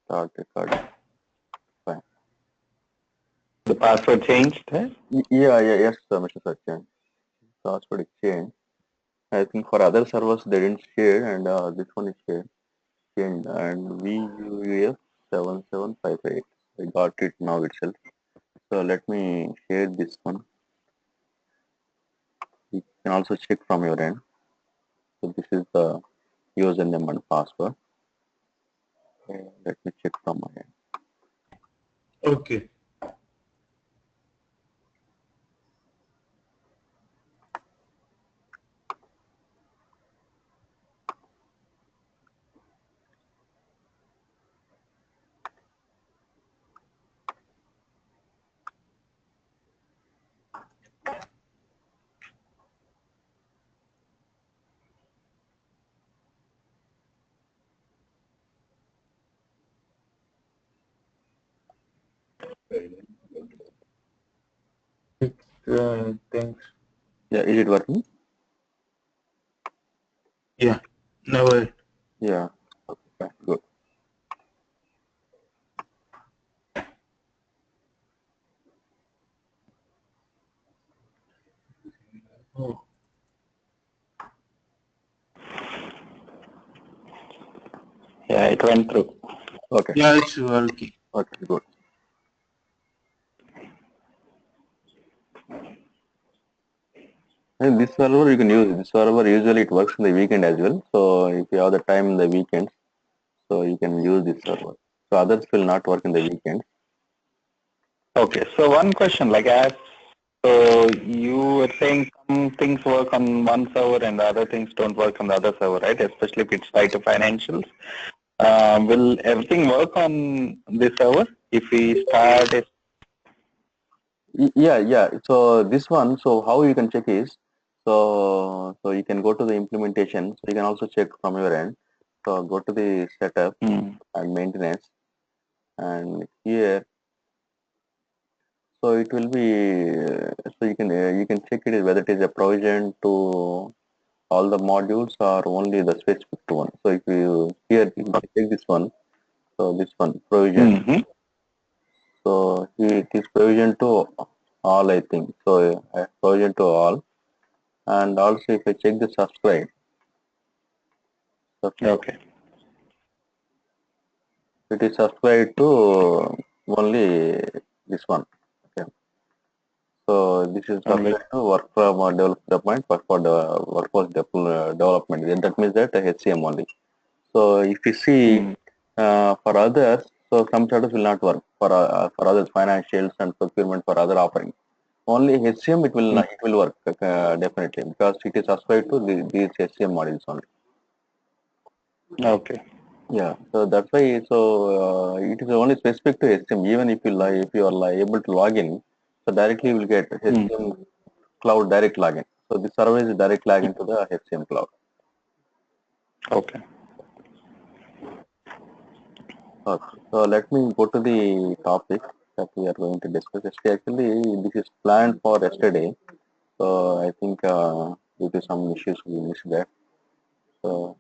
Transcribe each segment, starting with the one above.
Start recording. Fine. The password changed? Yes, Mr. Sachin. Password exchange. I think for other servers they didn't share, and this one is changed. And VUF 7758. I got it now itself. So let me share this one. You can also check from your end. So this is the username and password. Let me check from my end. Okay. Thanks. Yeah, is it working? Yeah. Now Yeah. Okay, good. oh, Yeah, it went through. Okay. yeah, it's working. Okay, good. And this server you can use. This server usually it works in the weekend as well. So if you have the time in the weekend, so you can use this server. So others will not work in the weekend. Okay, so one question, like as so you were saying some things work on one server and the other things don't work on the other server, right? Especially if it's tied to financials. Will everything work on this server if we start it? Yeah. So this one, so how you can check is, so you can go to the implementation. So you can also check from your end. So go to the setup and maintenance, and here, so it will be, so you can check it whether it is a provision to all the modules or only the specific one. So if you here you can check this one. So this one provision. Mm-hmm. So it is provision to all, I think. So provision to all. And also if I check the subscribe, Okay. it is subscribed to only this one. Okay. So this is Only. subscribed to work from development, work for the workforce development. Then that means that HCM only. So if you see Mm. for others, so some charters will not work for others financials and procurement for other offerings. Only HCM it will Mm. not, it will work definitely because it is subscribed to these HCM modules only. Okay. Yeah, so that's why. So it is only specific to HCM. Even if you are able to log in, so directly you will get Mm. HCM cloud direct login. So the server is direct login to the HCM cloud. Okay. Okay. So let me go to the topic that we are going to discuss. Actually, this is planned for yesterday. So I think due to some issues we missed that. So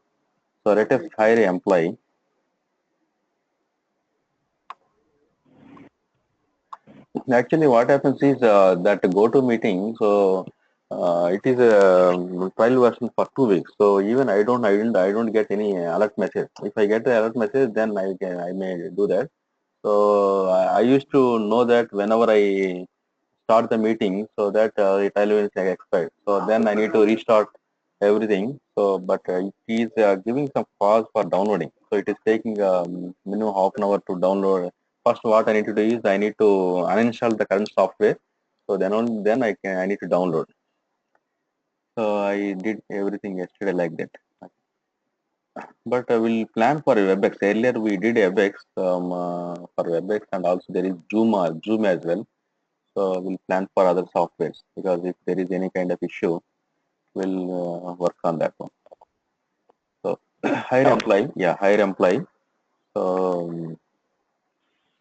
let us hire an employee. Actually, what happens is that go-to meeting. So it is a trial version for 2 weeks. So even I don't get any alert message. If I get the alert message, then I may do that. So I used to know that whenever I start the meeting, so that the trial will expired. So then I need to restart everything. So but it is giving some pause for downloading. So it is taking minimum half an hour to download. First, what I need to do is I need to uninstall the current software. So then I need to download. So I did everything yesterday like that. But I will plan for WebEx. Earlier we did WebEx for WebEx, and also there is Zoom as well. So we'll plan for other softwares because if there is any kind of issue, we'll work on that one. So hire Okay. employee, yeah, hire employee. So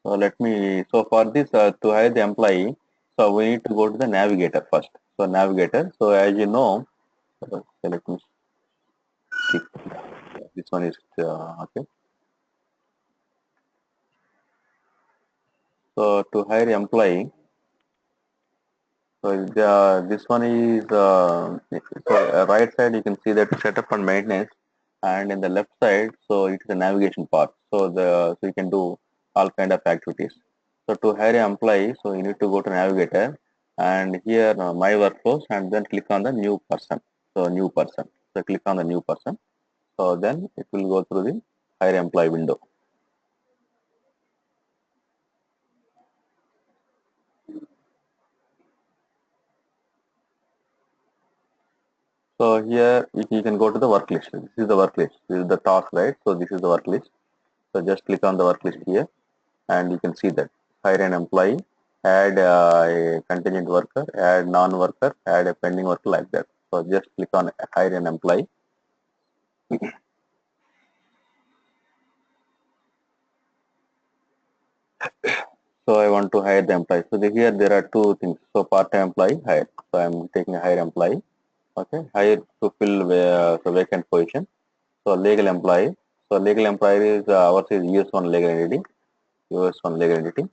so let me, so for this to hire the employee, so we need to go to the navigator first. So navigator, so as you know, so let me skip. This one is okay. So to hire employee, so this one is right side you can see that setup and maintenance, and in the left side so it is a navigation part. So you can do all kind of activities. So to hire an employee, so you need to go to navigator, and here my workflows, and then click on the new person. So new person. So click on the new person. So then it will go through the hire employee window. So here you can go to the work list. This is the work list. This is the task, right? So this is the work list. So just click on the work list here, and you can see that hire an employee, add a contingent worker, add non-worker, add a pending worker, like that. So just click on hire an employee. So I want to hire the employee. So here there are two things. So part-time employee, hire. So I'm taking a hire employee. Okay, hire to fill the vacant position. So legal employee. So legal employee is ours is US1 legal entity. US1 legal entity,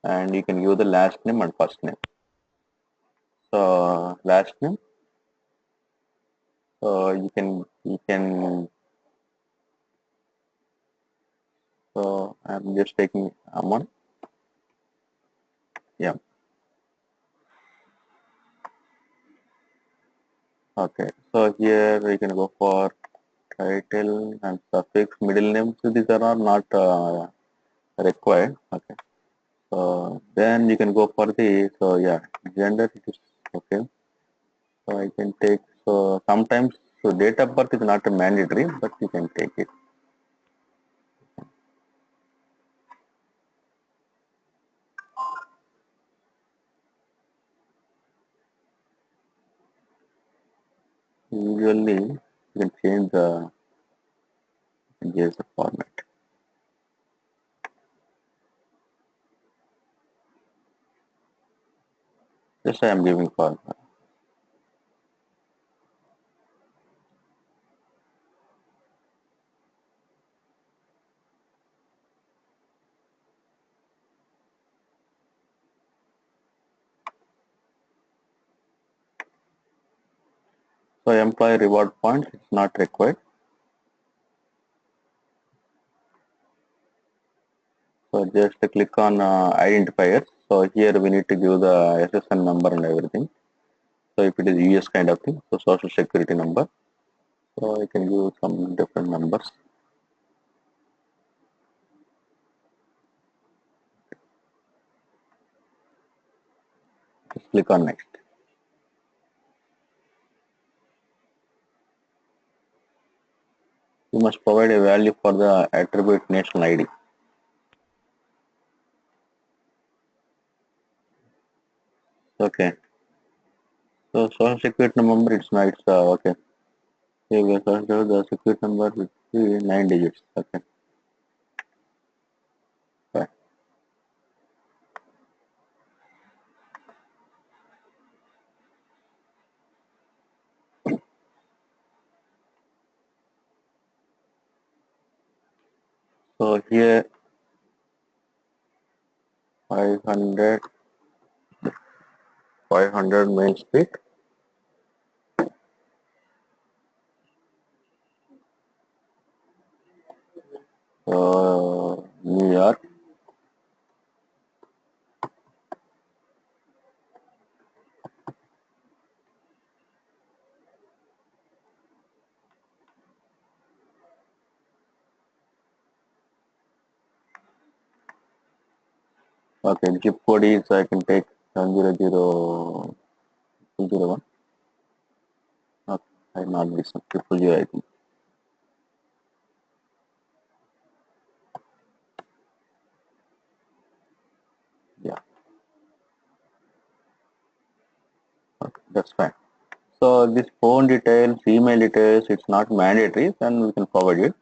and you can give the last name and first name. So last name. So you can. So I'm just taking Aman. Yeah. Okay. So here we can go for title and suffix, middle name. So these are all not required. Okay. So then you can go for the, so yeah, gender. It is okay. So I can take, so sometimes, so date of birth is not mandatory, but you can take it. Usually you can change the JSON format. Just I am giving for. So employee reward points, it's not required. So just click on identifiers. So here we need to give the SSN number and everything. So if it is US kind of thing, so social security number. So I can give some different numbers. Just click on next. You must provide a value for the attribute national ID. Okay. So social security number, it's not, it's okay. Here we are, the security number with 9 digits. Okay. Fine. So here 500 Main Street. New York. Okay, zip code is I can take 700201. Okay, I not this one, 000 I think. Yeah, okay, that's fine. So this phone details, email details, it's not mandatory, then we can forward it.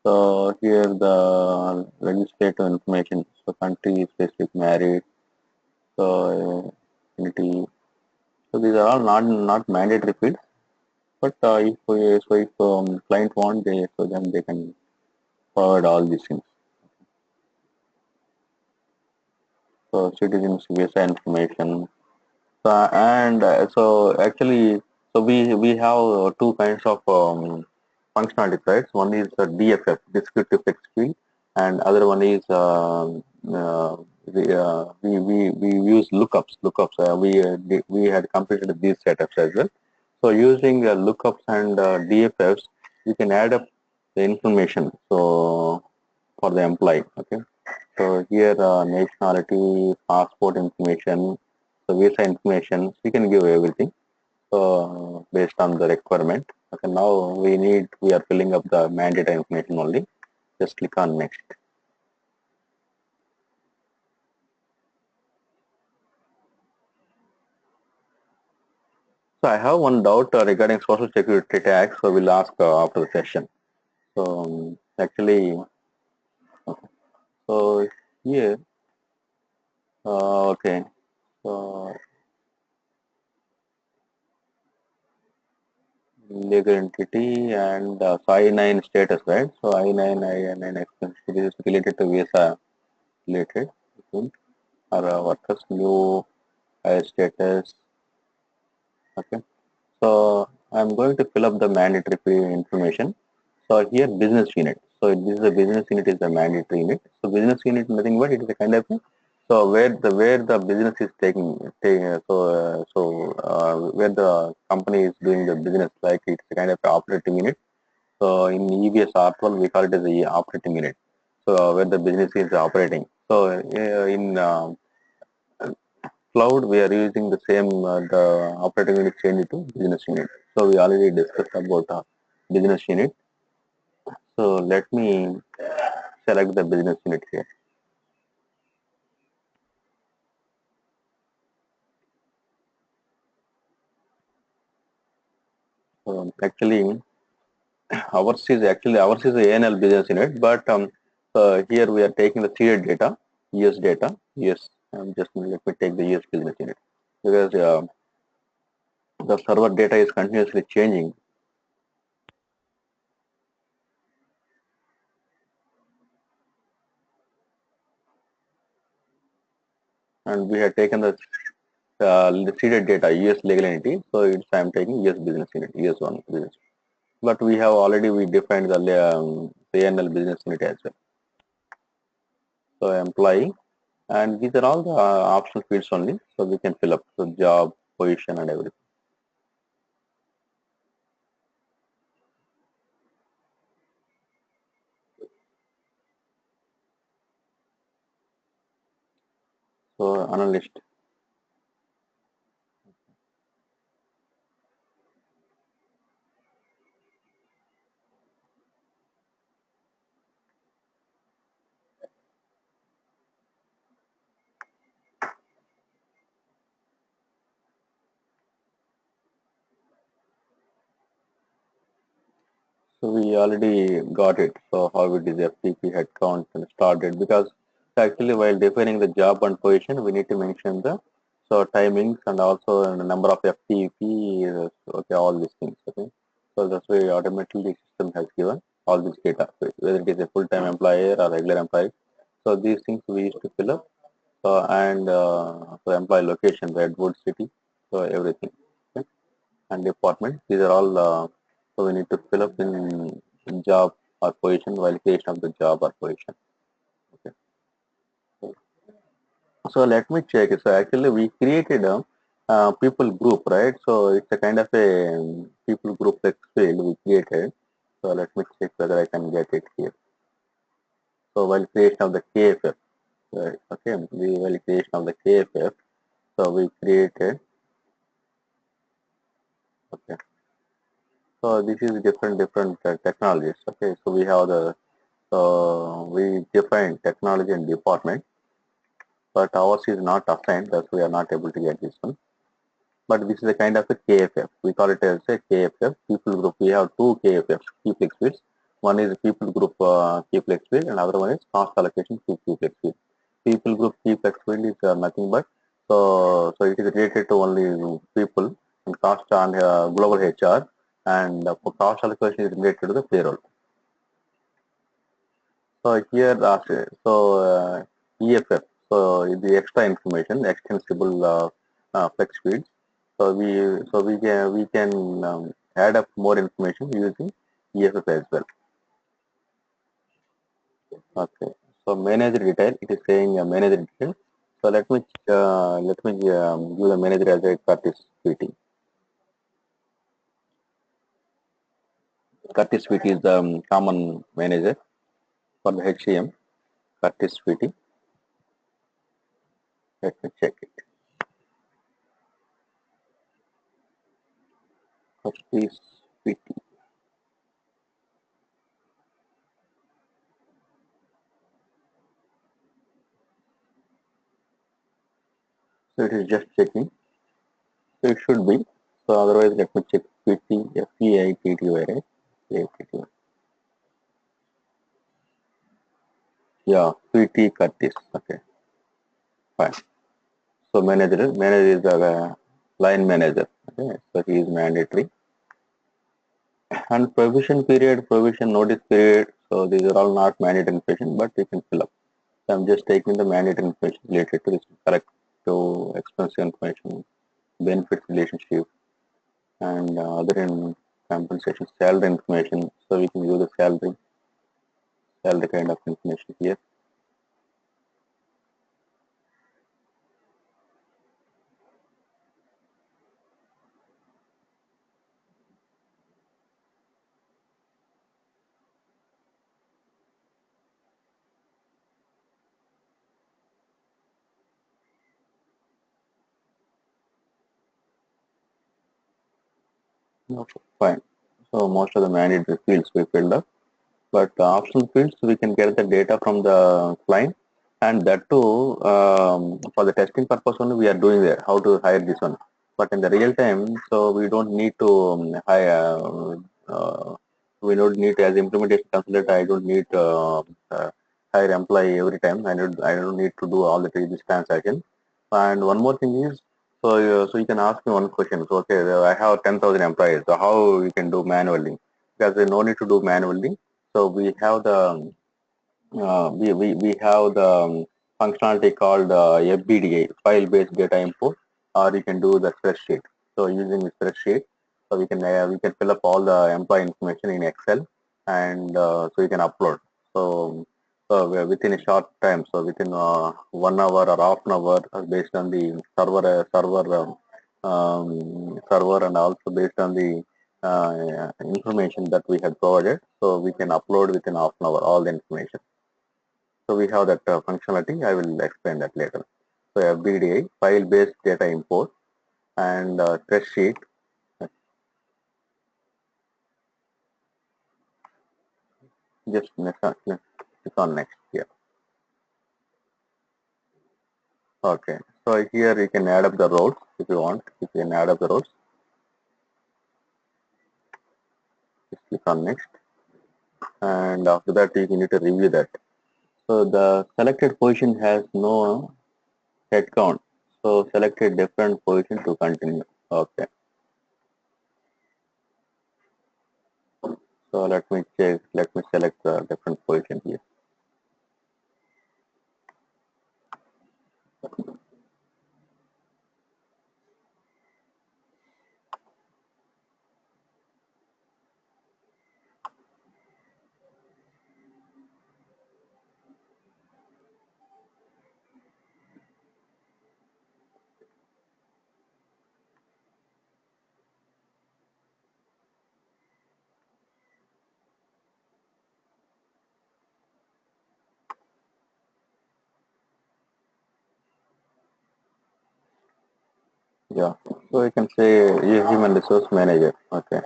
So here the legislative information, so country, specific, married, so entity. So these are all not mandatory fields, but if client want, they so then they can forward all these things. So citizens visa information. So actually, so we have two kinds of functionality, right? One is DFF, descriptive text field, and other one is we use lookups. We had completed these setups as well. So using lookups and DFFs, we can add up the information. So for the employee, okay. So here nationality, passport information, so visa information, we can give everything. So based on the requirement. Okay, now we are filling up the mandatory information only. Just click on next. So I have one doubt regarding social security tax. So we'll ask after the session. So actually, okay. So here, okay. So legal entity and so I-9 status, right? So I-9, I-9 expense. So this is related to visa related, okay, or workers new status. Okay. So I'm going to fill up the mandatory information. So here business unit. So this is a business unit is the mandatory unit. So business unit nothing but it is a kind of so where the business is where the company is doing the business, like it's a kind of operating unit. So in EBS R12 we call it as the operating unit. So where the business is operating. So in cloud we are using the same the operating unit changed to business unit. So we already discussed about business unit. So let me select the business unit here. So actually ours is the ANL business unit, but here we are taking the seeded data, US data. Yes, just let me take the US business unit because the server data is continuously changing, and we have taken the seeded data US legal entity. So it's I'm taking US business unit, US one business. But we defined the ANL business unit as well. So employee, and these are all the optional fields only. So we can fill up the job, position, and everything. So analyst. So we already got it. So how it is FTP headcount and started, because actually while defining the job and position, we need to mention the timings and also the number of FTP. Okay, all these things. Okay, so that's why automatically the system has given all this data, so whether it is a full-time employee or regular employee. So these things we used to fill up. And so employee location, Redwood City, so everything. Okay? And department, these are all so we need to fill up in job or position while creation of the job or position. Okay. So let me check. So actually we created a people group, right? So it's a kind of a people group text field we created. So let me check whether I can get it here. So while creation of the KFF, right? Okay, while creation of the KFF, so we created. Okay. So this is different technologies. Okay, so we have the we define technology and department, but ours is not assigned, thus we are not able to get this one. But this is a kind of a KFF. We call it as a KFF people group. We have two KFFs, key flex fields. One is people group key flex field, and other one is cost allocation to key flex field. People group key flex field is nothing but so it is related to only people and cost on global HR, and for cost allocation is related to the payroll. So here EFF. So the extra information, extensible flex feeds. So we can add up more information using EFF as well. Okay. So manager detail. It is saying manager detail. So let me give the manager as a Curtis PT. Curtis PT is the common manager for the HCM. Curtis PT. Let me check it. Curtis PT. So it is just checking. So it should be. So otherwise, let me check PT FEITTY, right? FEITTY. Yeah, PT Curtis. Okay, fine. So manager is the line manager. Okay, so he is mandatory. And provision notice period. So these are all not mandatory information, but you can fill up. So I'm just taking the mandatory information related to this correct to expense information, benefits relationship, and other compensation, salary information. So we can use the salary kind of information here. Okay, fine. So most of the mandatory fields we filled up, but optional fields we can get the data from the client, and that too for the testing purpose only we are doing there. How to hire this one, but in the real time, so we don't need to hire. We don't need as implementation consultant. I don't need hire employee every time. I don't need to do all this transaction. And one more thing is, so you can ask me one question. So okay, I have 10,000 employees. So how you can do manually? Because there's no need to do manually. So we have the functionality called FBDA, file-based data import, or you can do the spreadsheet. So using the spreadsheet, so we can fill up all the employee information in Excel, and so you can upload. So within a short time, so within 1 hour or half an hour, based on the server, and also based on the information that we had provided, so we can upload within half an hour all the information. So we have that functionality. I will explain that later. So FBDA, file-based data import, and spreadsheet. Just click on next here. Okay. So here you can add up the rows if you want. You can add up the rows. Just click on next, and after that you need to review that. So the selected position has no head count. So select a different position to continue. Okay. So let me check. Let me select a different position here. Yeah. So you can say you human resource manager. Okay.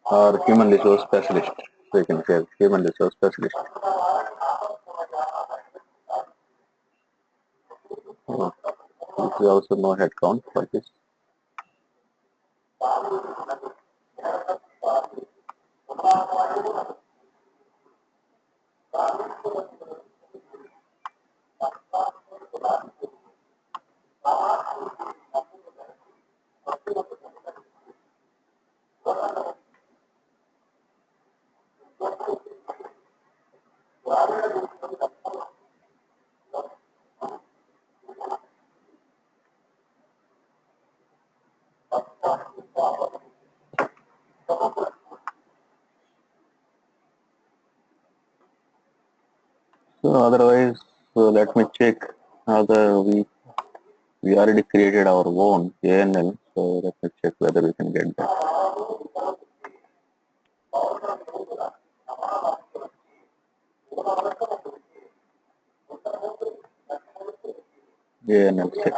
Or human resource specialist. So you can say human resource specialist. Oh, this is also no head count for this. So otherwise, so let me check other we already created our own ANL. So let me check whether we can get that ANL search.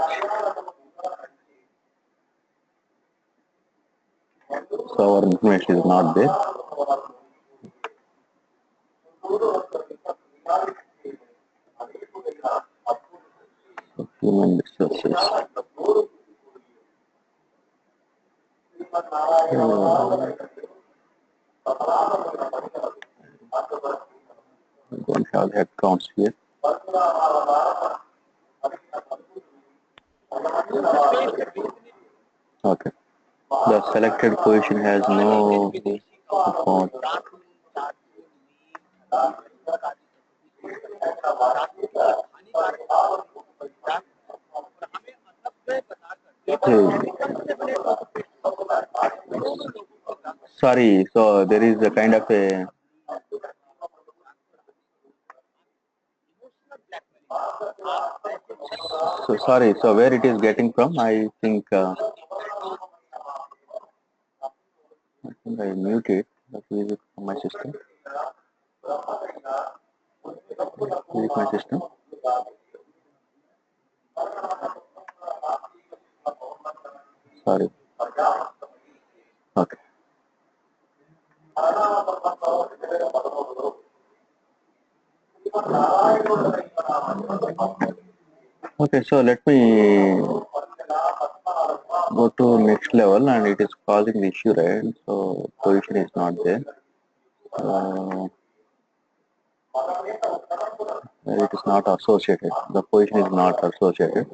So our information is not there. So human resources. We don't have the headcounts here. Okay. The selected position has no account. Hey, sorry, so there is a kind of a so sorry, so where it is getting from? I think I muted. That is it from my system. Is it my system? Sorry. Okay. Okay, so let me go to next level, and it is causing the issue, right? So position is not there. It is not associated. The position is not associated.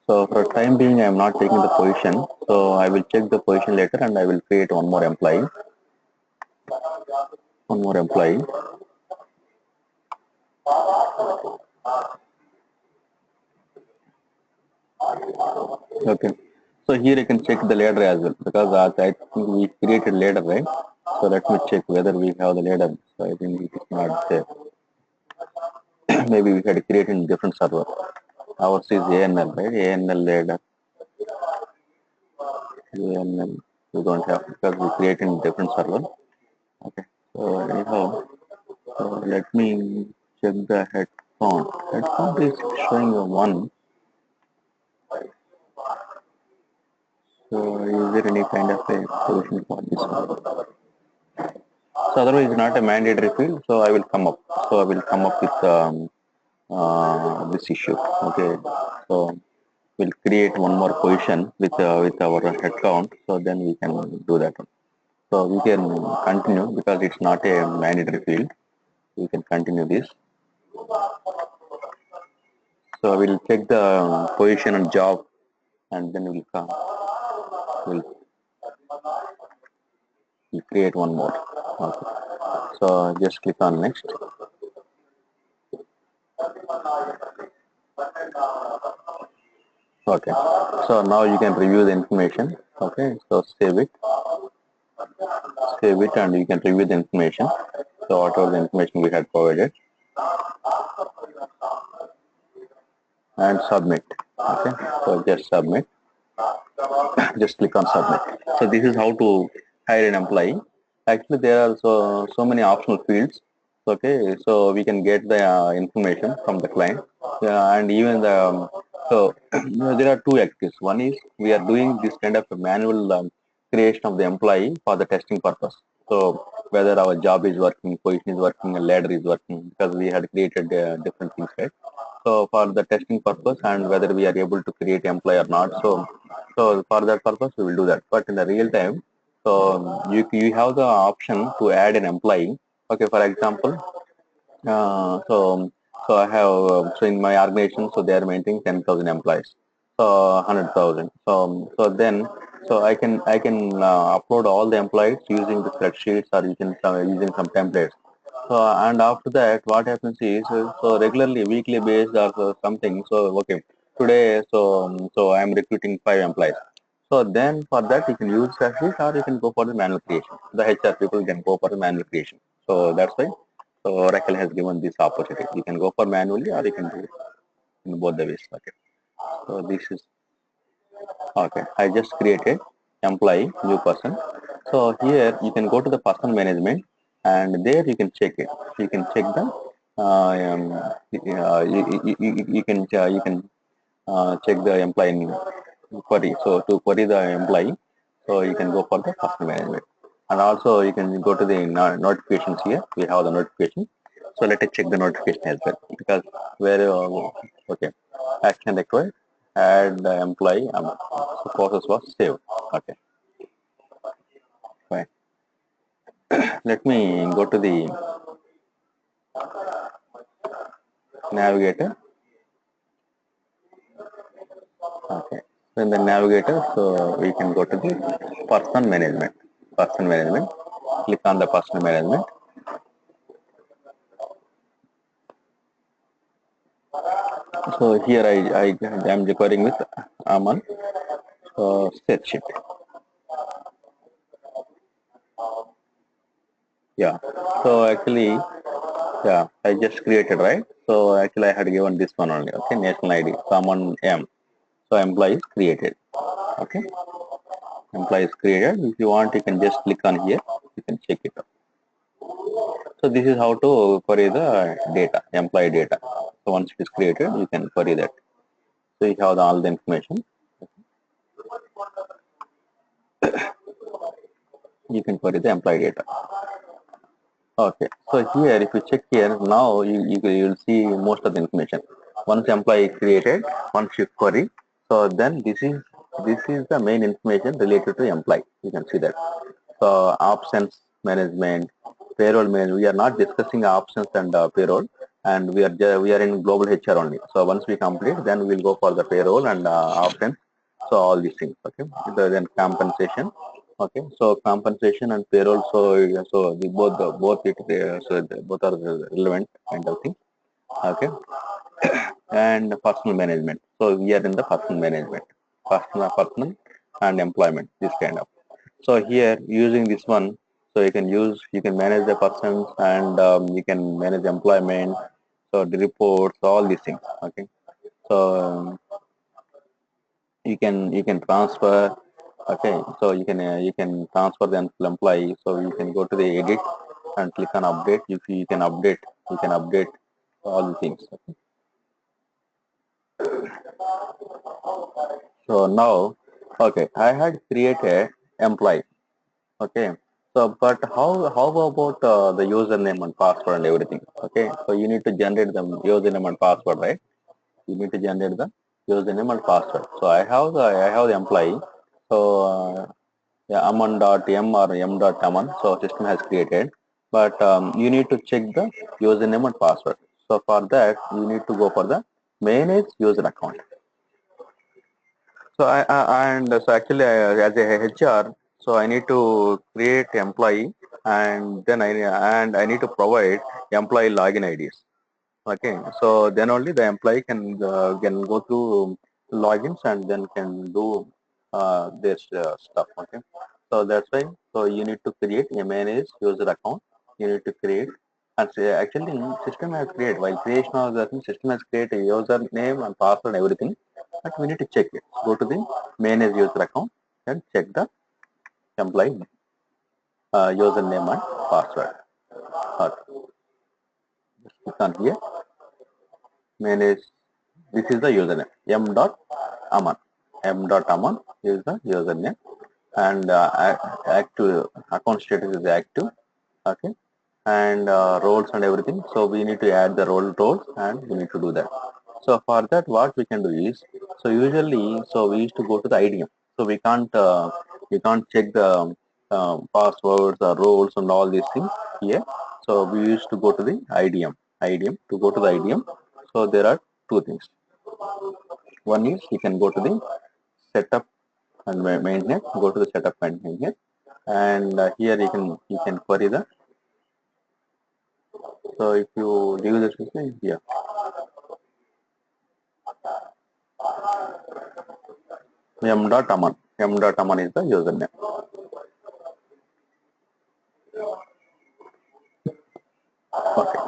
So for time being, I am not taking the position. So I will check the position later, and I will create one more employee. One more employee. Okay. So here you can check the ladder as well, because I think we created ladder, right? So let me check whether we have the ladder. So I think it is not there. Maybe we had created in different server. Ours is ANL, right? ANL ladder. ANL. We don't have, because we created in different server. Okay. So anyhow, so let me check the head count. Head count is showing a 1. So is there any kind of a solution for this one? So otherwise it's not a mandatory field, so I will come up. So I will come up with this issue. Okay. So we'll create one more position with our head count. So then we can do that one. So we can continue because it's not a mandatory field. We can continue this. So we'll check the position and job, and then we'll come. We'll create one more. Okay. So just click on next. Okay. So now you can review the information. Okay. So save it, and you can review the information. So whatever the information we had provided, and submit. Okay. So just submit. Just click on submit. So this is how to hire an employee. Actually, there are so many optional fields. Okay, so we can get the information from the client, and even the so there are two activities. One is we are doing this kind of a manual creation of the employee for the testing purpose. So whether our job is working, position is working, a ladder is working, because we had created different things, right? So for the testing purpose, and whether we are able to create employee or not. So for that purpose, we will do that. But in the real time, so you have the option to add an employee. Okay, for example, so I have so in my organization, so they are maintaining 10,000 employees, so 100,000. So I can upload all the employees using the spreadsheets or using some templates. So and after that, what happens is so regularly, weekly based or something. So okay, today so I am recruiting 5 employees. So then for that you can use spreadsheet or you can go for the manual creation. The HR people can go for the manual creation. So that's why. So Oracle has given this opportunity. You can go for manually or you can do it in both the ways. Okay. So this is okay. I just created employee new person. So here you can go to the person management and there you can check it. You can check the you can check the employee query. So to query the employee, so you can go for the person management. And also you can go to the notifications here. We have the notification. So let us check the notification as well because where okay, action required, add the employee, so process was saved. Okay, fine. Let me go to the navigator. Okay, so in the navigator, so we can go to the person management. Person management. Click on the person management. So here I am recording with Aman. So set sheet. Yeah. So actually, yeah, I just created, right? So actually I had given this one only. Okay, national ID. Someone M. So employee is created. Okay, employee is created. If you want, you can just click on here. You can check it out. So this is how to query the data, employee data. So once it is created, you can query that. So you have all the information. You can query the employee data. Okay, so here if you check here now you will see most of the information. Once employee created, once you query, so then this is the main information related to employee. You can see that. So options management, payroll management. We are not discussing options and payroll, and we are in global HR only. So once we complete, then we'll go for the payroll and options. So all these things. Okay. Then compensation. Okay. So compensation and payroll. So the both are relevant kind of thing. Okay. And personal management. So we are in the personal management, personal and employment. This kind of. So here using this one, so you can manage the persons and you can manage employment, so the reports, all these things. Okay, so you can transfer. Okay, so you can transfer the employee. So you can go to the edit and click on update. If you can update all the things. Okay. So now, okay, I had created employee. Okay, so but how about the username and password and everything? Okay, so you need to generate the username and password, right? You need to generate the username and password. So I have the employee. So yeah, aman.m or m.aman. So system has created, but you need to check the username and password. So for that you need to go for the manage user account. So so actually as a HR, so I need to create employee and then I need to provide employee login IDs. Okay, so then only the employee can go through logins and then can do their stuff. Okay, so that's why. So you need to create a manage user account. You need to create and say actually system has created while creation of the system has created a username and password and everything, but we need to check it. Go to the manage user account and check the employee username and password. Okay, just click on here. Manage. This is the username m.aman. m.aman is the username and active account status is active. Okay, and roles and everything. So we need to add the roles and we need to do that. So for that, what we can do is, so usually, so we used to go to the IDM. So we can't check the passwords or roles and all these things here. So we used to go to the IDM. IDM to go to the IDM. So there are two things. One is you can go to the setup and maintenance. Go to the setup and maintenance, and here you can query the. So if you leave the system, yeah, m.aman. M.aman is the username. Okay.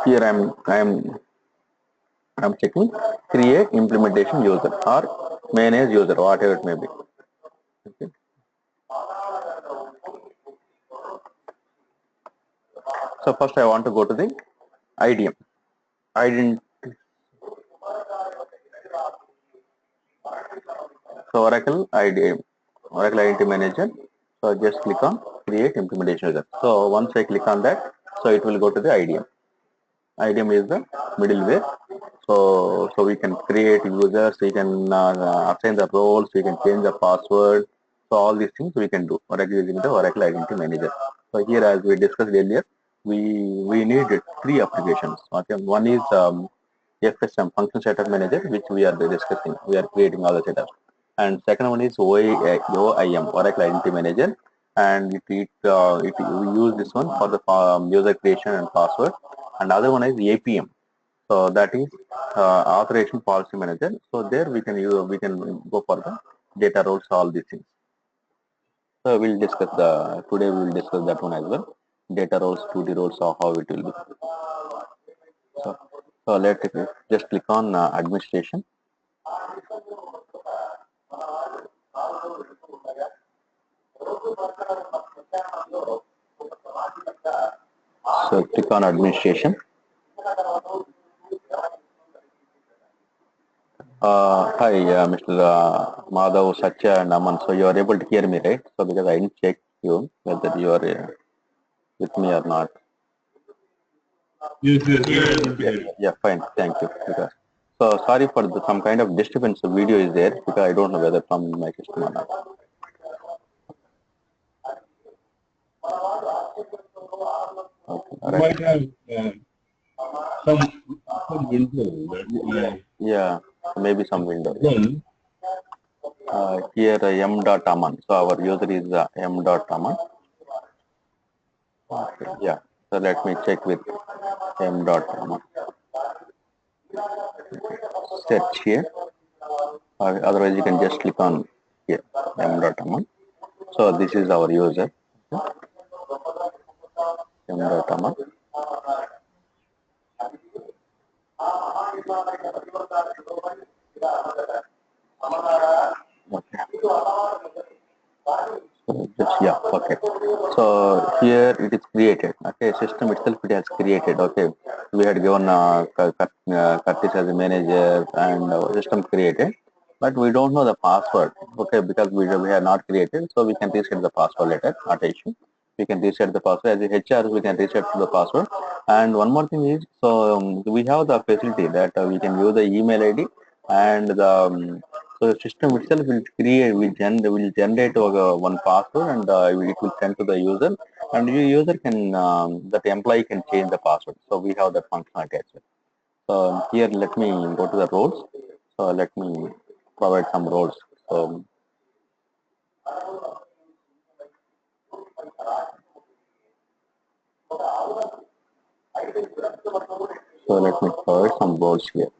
Here I'm checking create implementation user or manage user, whatever it may be. Okay. So first I want to go to the IDM. So Oracle IDM, Oracle Identity Manager. So just click on create implementation user. So once I click on that, so it will go to the IDM. IDM is the middleware. So we can create users, we can assign the roles, we can change the password. So all these things we can do. Oracle using the Oracle Identity Manager. So here, as we discussed earlier, we need three applications. Okay, one is FSM, Function Setup Manager, which we are discussing. We are creating all the setups. And second one is OIM, Oracle Identity Manager, and we use this one for the user creation and password. And other one is APM. So that is Authorization Policy Manager. So there we can go for the data roles, all these things. So we'll discuss today we will discuss that one as well. Data roles, 2D roles, or how it will be. So let's just click on administration. So click on administration. Hi, Mr. Madhav, Satya, and Aman. So you are able to hear me, right? So because I didn't check you whether you are with me or not. Yeah, fine. Thank you. Because, so sorry for some kind of disturbance. The video is there because I don't know whether from my system or not. Okay, all right. Might have some window. Yeah, maybe some window. Then Here m.aman. So our user is m.aman. Okay, yeah. So let me check with m.aman. Search here. Otherwise, you can just click on here m.aman. So this is our user m.aman. Okay. So just yeah, okay. So here it is created. Okay, system itself it has created. Okay, we had given Curtis as a manager and system created, but we don't know the password. Okay, because we have not created, so we can reset the password later. Not an issue. We can reset the password as a HR. We can reset the password. And one more thing is, so we have the facility that we can use the email ID and the so the system itself will create, will generate one password and it will send to the user, and the user can, that employee can change the password. So we have that functionality as well. So here, let me go to the roles. So let me provide some roles. So let me provide some roles here.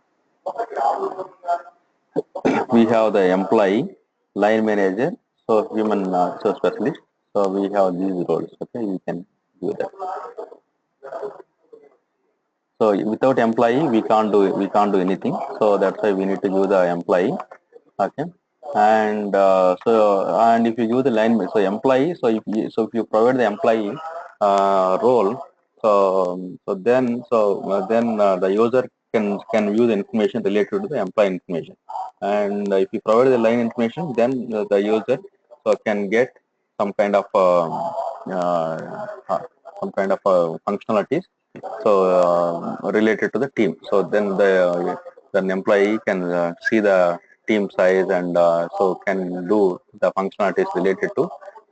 We have the employee, line manager, so human resource specialist. So we have these roles. Okay, you can do that. So without employee, we can't do anything. So that's why we need to use the employee. Okay, and and if you use the line, so employee, so if you provide the employee role, then the user can view the information related to the employee information, and if you provide the line information, then the user so can get some kind of functionalities so related to the team. So then the employee can see the team size and so can do the functionalities related to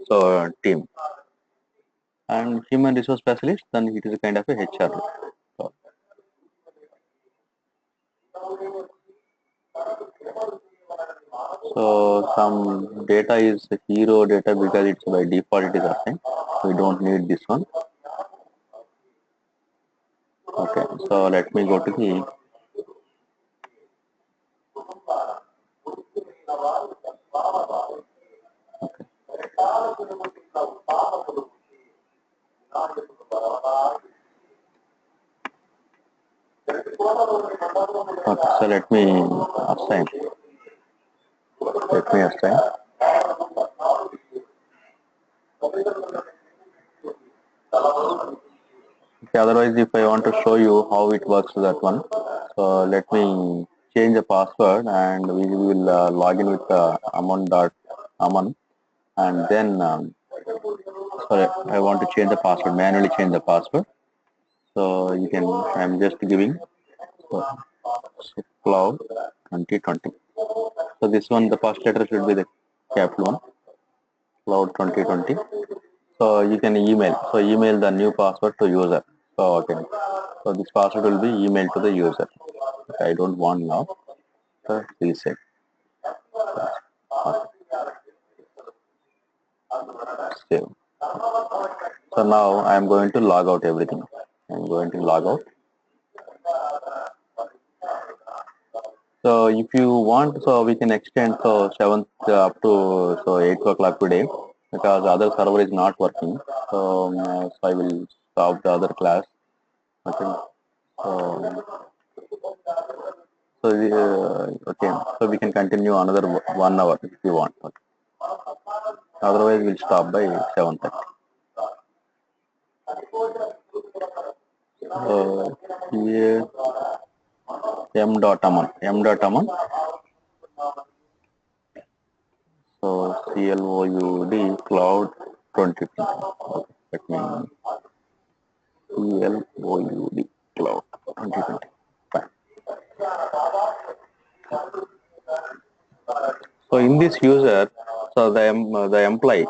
so team. And human resource specialist, then it is a kind of a HR role. So some data is hero data because it's by default it is assigned. We don't need this one. Okay, so let me go to the Okay, so let me assign. Let me assign. Okay, otherwise, if I want to show you how it works, that one. So let me change the password, and we will log in with aman, and then sorry, I want to change the password, manually change the password. So you can. I'm just giving cloud 2020. So this one, the first letter should be the capital one, cloud 2020. So you can email. So email the new password to user. So okay. So this password will be emailed to the user. Okay, I don't want now. So reset. Save. So now I am going to log out everything. I'm going to log out. So if you want, so we can extend so 7th up to so 8 o'clock today because the other server is not working. So I will stop the other class. Okay. Okay. So we can continue another 1 hour if you want. Okay. Otherwise, we'll stop by 7:30. Here m.aman. So cloud cloud 2020. Okay. Let me cloud cloud 2020. Fine. So in this user, so the employee.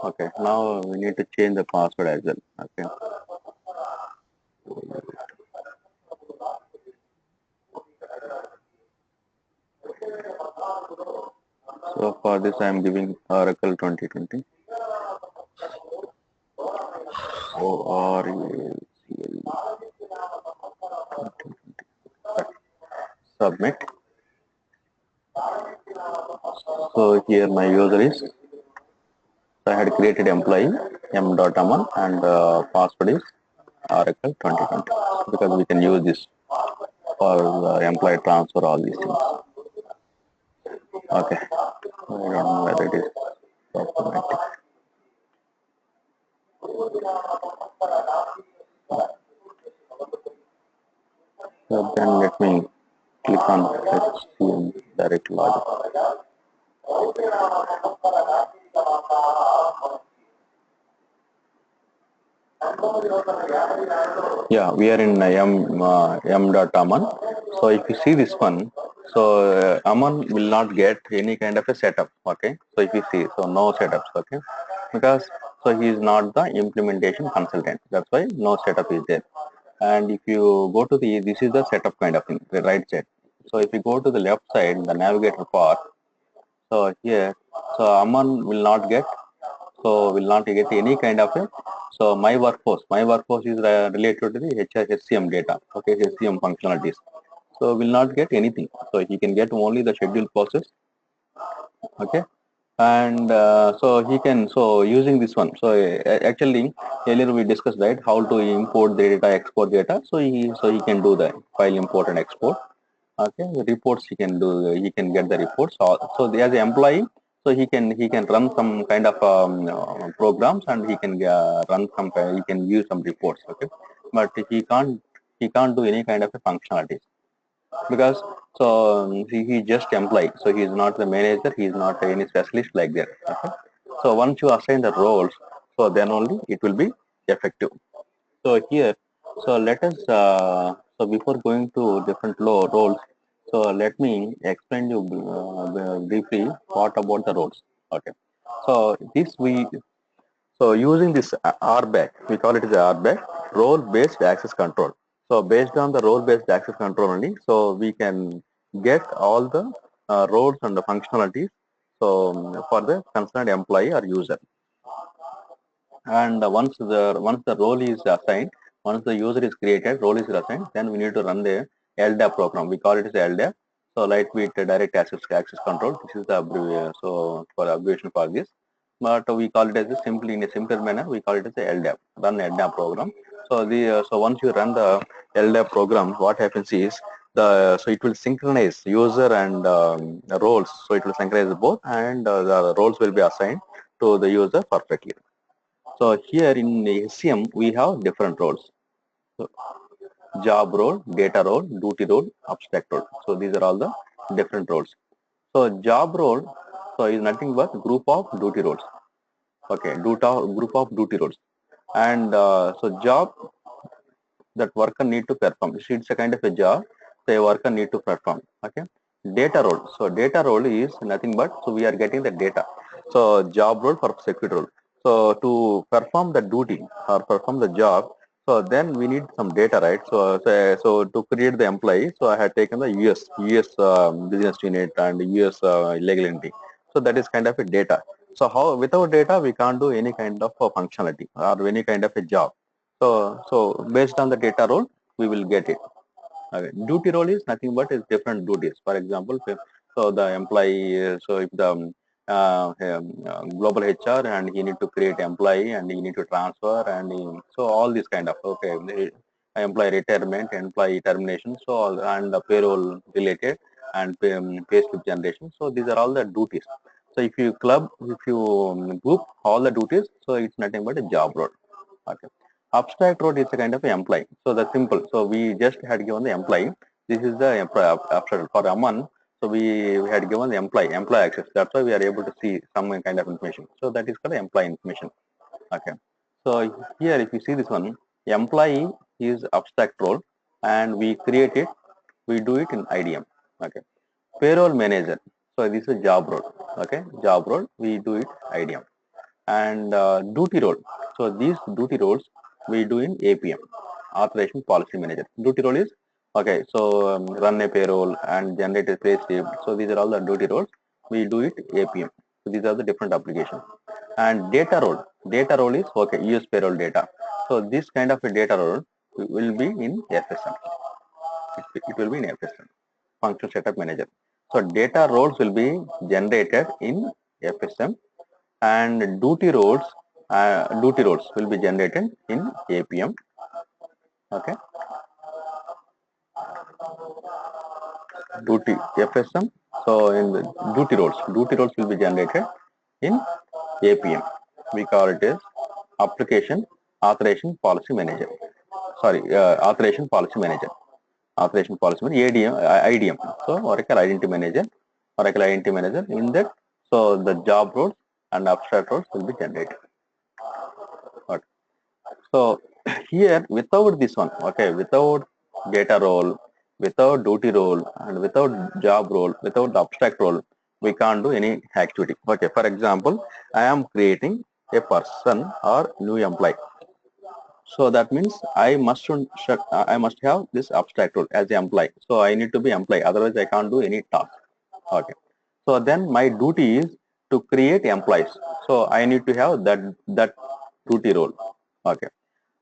Okay. Now we need to change the password as well. Okay. So for this, I am giving Oracle 2020. Submit. So here my user is. So I had created employee m.aman and password is Oracle 2020 because we can use this for employee transfer, all these things. Okay. I don't know whether it is automatic. So then let me click on HCM direct login. Yeah, we are in m.aman. So if you see this one, so Aman will not get any kind of a setup. Okay. So if you see, so no setups. Okay. Because so he is not the implementation consultant. That's why no setup is there. And if you go to this is the setup kind of thing, the right side. So if you go to the left side, the navigator part. So here, so Aman will not get any kind of a. So my workforce is related to the HCM data, okay, HCM functionalities. So will not get anything. So he can get only the scheduled process, okay. And so he can, so using this one, so actually earlier we discussed, right, how to import the data, export data. So he can do the file import and export. Okay, the reports he can do, he can get the reports. So as an employee, so he can run some kind of programs, and he can run some, he can use some reports. Okay, but he can't do any kind of a functionalities because so he just employee. So he is not the manager, he is not any specialist like that. Okay, so once you assign the roles, so then only it will be effective. So here, so let us, so before going to different roles, so let me explain you briefly what about the roles. Okay. So so using this RBAC, we call it as RBAC, role-based access control. So based on the role-based access control only, so we can get all the roles and the functionalities. So for the concerned employee or user. And once the role is assigned, once the user is created, role is assigned, then we need to run the LDAP program. We call it as LDAP. So lightweight direct access control. This is the abbreviation. So for abbreviation for this. but we call it as a simply in a simpler manner. We call it as a LDAP, run LDAP program. So so once you run the LDAP program, what happens is so it will synchronize user and roles. So it will synchronize both, and the roles will be assigned to the user perfectly. So here in HCM we have different roles. So job role, data role, duty role, abstract role. So these are all the different roles. So job role, so is nothing but group of duty roles. Okay, group of duty roles, and so job that worker need to perform. It's a kind of a job, so a worker need to perform. Okay, data role. So data role is nothing but, so we are getting the data. So job role for security role. So to perform the duty or perform the job, so then we need some data, right? So to create the employee, so I had taken the US business unit and US legal entity. So that is kind of a data. So how without data we can't do any kind of a functionality or any kind of a job. So based on the data role, we will get it. Okay. Duty role is nothing but is different duties. For example, so the employee, so if the global HR and he need to create employee and he need to transfer and so all these kind of employee retirement, employee termination, so all and the payroll related and pay slip generation. So these are all the duties. So if you group all the duties, so it's nothing but a job role. Okay. Abstract road is a kind of employee. So the simple. So we just had given the employee. This is the employee abstract for Aman. So we had given the employee access. That's why we are able to see some kind of information. So that is called employee information. Okay. So here, if you see this one, employee is abstract role, and we create it. We do it in IDM. Okay. Payroll manager. So this is job role. Okay. Job role. We do it IDM, and duty role. So these duty roles we do in APM, authorization policy manager. Duty role is okay. So run a payroll and generate a pay slip. So these are all the duty roles. We do it APM. So these are the different applications. And data role. Data role is okay. Use payroll data. So this kind of a data role will be in FSM. It will be in FSM. Function setup manager. So data roles will be generated in FSM, and duty roles will be generated in APM. Okay, duty FSM. So in the duty roles will be generated in APM. We call it as application authorization policy manager. Sorry, authorization policy manager. Authorization policy manager, ADM, IDM. So Oracle Identity Manager, Oracle Identity Manager. In that, so the job roles and abstract roles will be generated. Okay. So here without this one, okay, without data role, without duty role, and without job role, without the abstract role, we can't do any activity. Okay, for example, I am creating a person or new employee. So that means I must have this abstract role as the employee. So I need to be employee, otherwise I can't do any task. Okay. So then my duty is to create employees. So I need to have that duty role. Okay.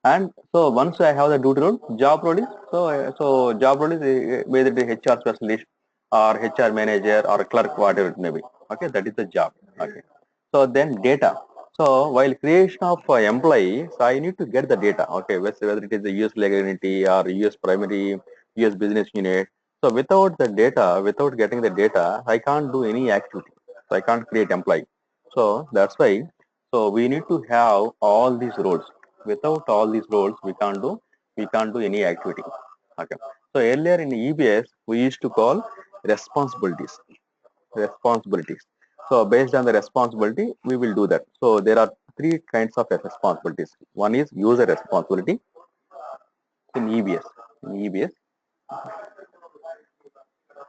And so once I have the duty role, job role is so job role is whether it is HR specialist or HR manager or clerk, whatever it may be. Okay, that is the job. Okay. So then data. So while creation of employee, so I need to get the data. Okay, whether it is the US legal entity or US primary, US business unit. So without the data, without getting the data, I can't do any activity. So I can't create employee. So that's why. So we need to have all these roles. Without all these roles, we can't do any activity. Okay. So earlier in EBS, we used to call responsibilities. Responsibilities. So based on the responsibility, we will do that. So there are three kinds of responsibilities. One is user responsibility in EBS. In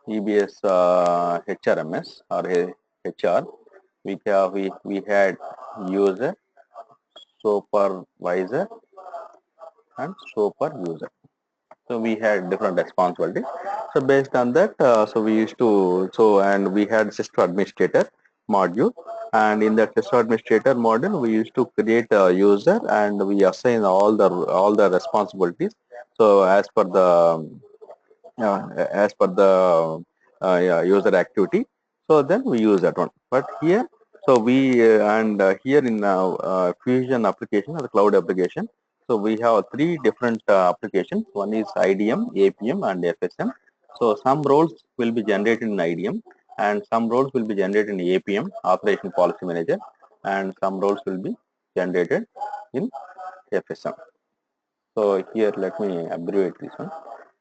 EBS HRMS or HR, we had user, supervisor, and super user. So we had different responsibilities. So based on that, so we used to and we had system administrator module, and in that system administrator module, we used to create a user and we assign all the responsibilities. So as per the yeah, user activity. So then we use that one. But here So we here in Fusion application or the cloud application, so we have three different applications. One is IDM, APM, and FSM. So some roles will be generated in IDM, and some roles will be generated in APM, Authorization Policy Manager, and some roles will be generated in FSM. So here, let me abbreviate this one.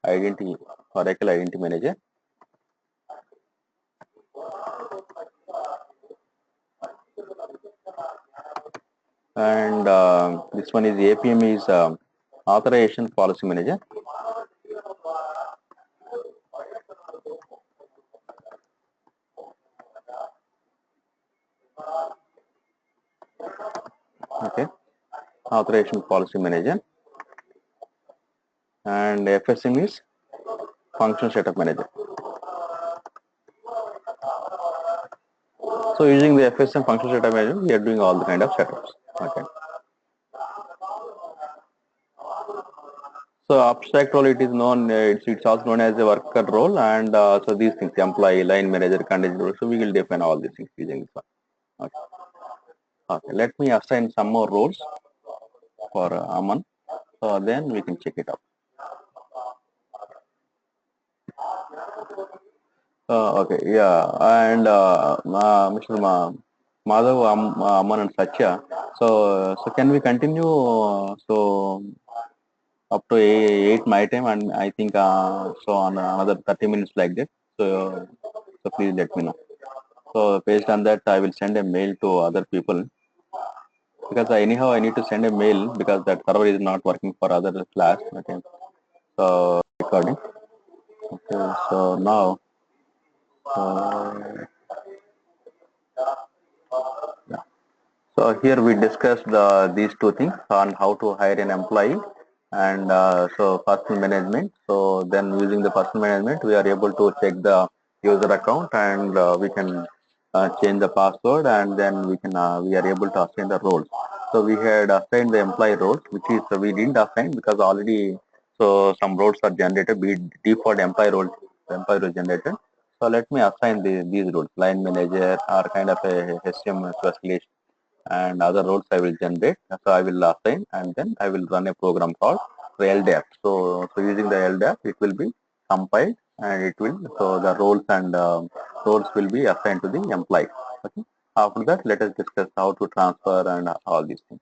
Identity, Oracle Identity Manager. And this one is APM is Authorization Policy Manager. Okay, Authorization Policy Manager. And FSM is Function Setup Manager. So using the FSM Function Setup Manager, we are doing all the kind of setups. Okay. So abstract role, it is known, it's also known as a worker role, and so these things, employee, line manager, contingent role. So we will define all these things using this one. Okay. Okay. Let me assign some more roles for Aman. So then we can check it out. Okay, yeah, and Mr. Madhav, Aman, and Satya. So can we continue? So up to 8 my time, and I think so on another 30 minutes like that. So please let me know. So based on that, I will send a mail to other people because anyhow I need to send a mail because that server is not working for other class. Okay, so recording. Okay, so now. Yeah. So here we discussed these two things on how to hire an employee and so personal management. So then using the personal management, we are able to check the user account and we can change the password and then we are able to assign the roles. So we had assigned the employee roles, which is we didn't assign because already so some roles are generated. Be default employee role generated. So let me assign these roles, line manager or kind of a HCM specialist and other roles I will generate. So I will assign and then I will run a program called LDAP. So using the LDAP, it will be compiled and it will, so the roles and roles will be assigned to the employee. Okay. After that, let us discuss how to transfer and all these things.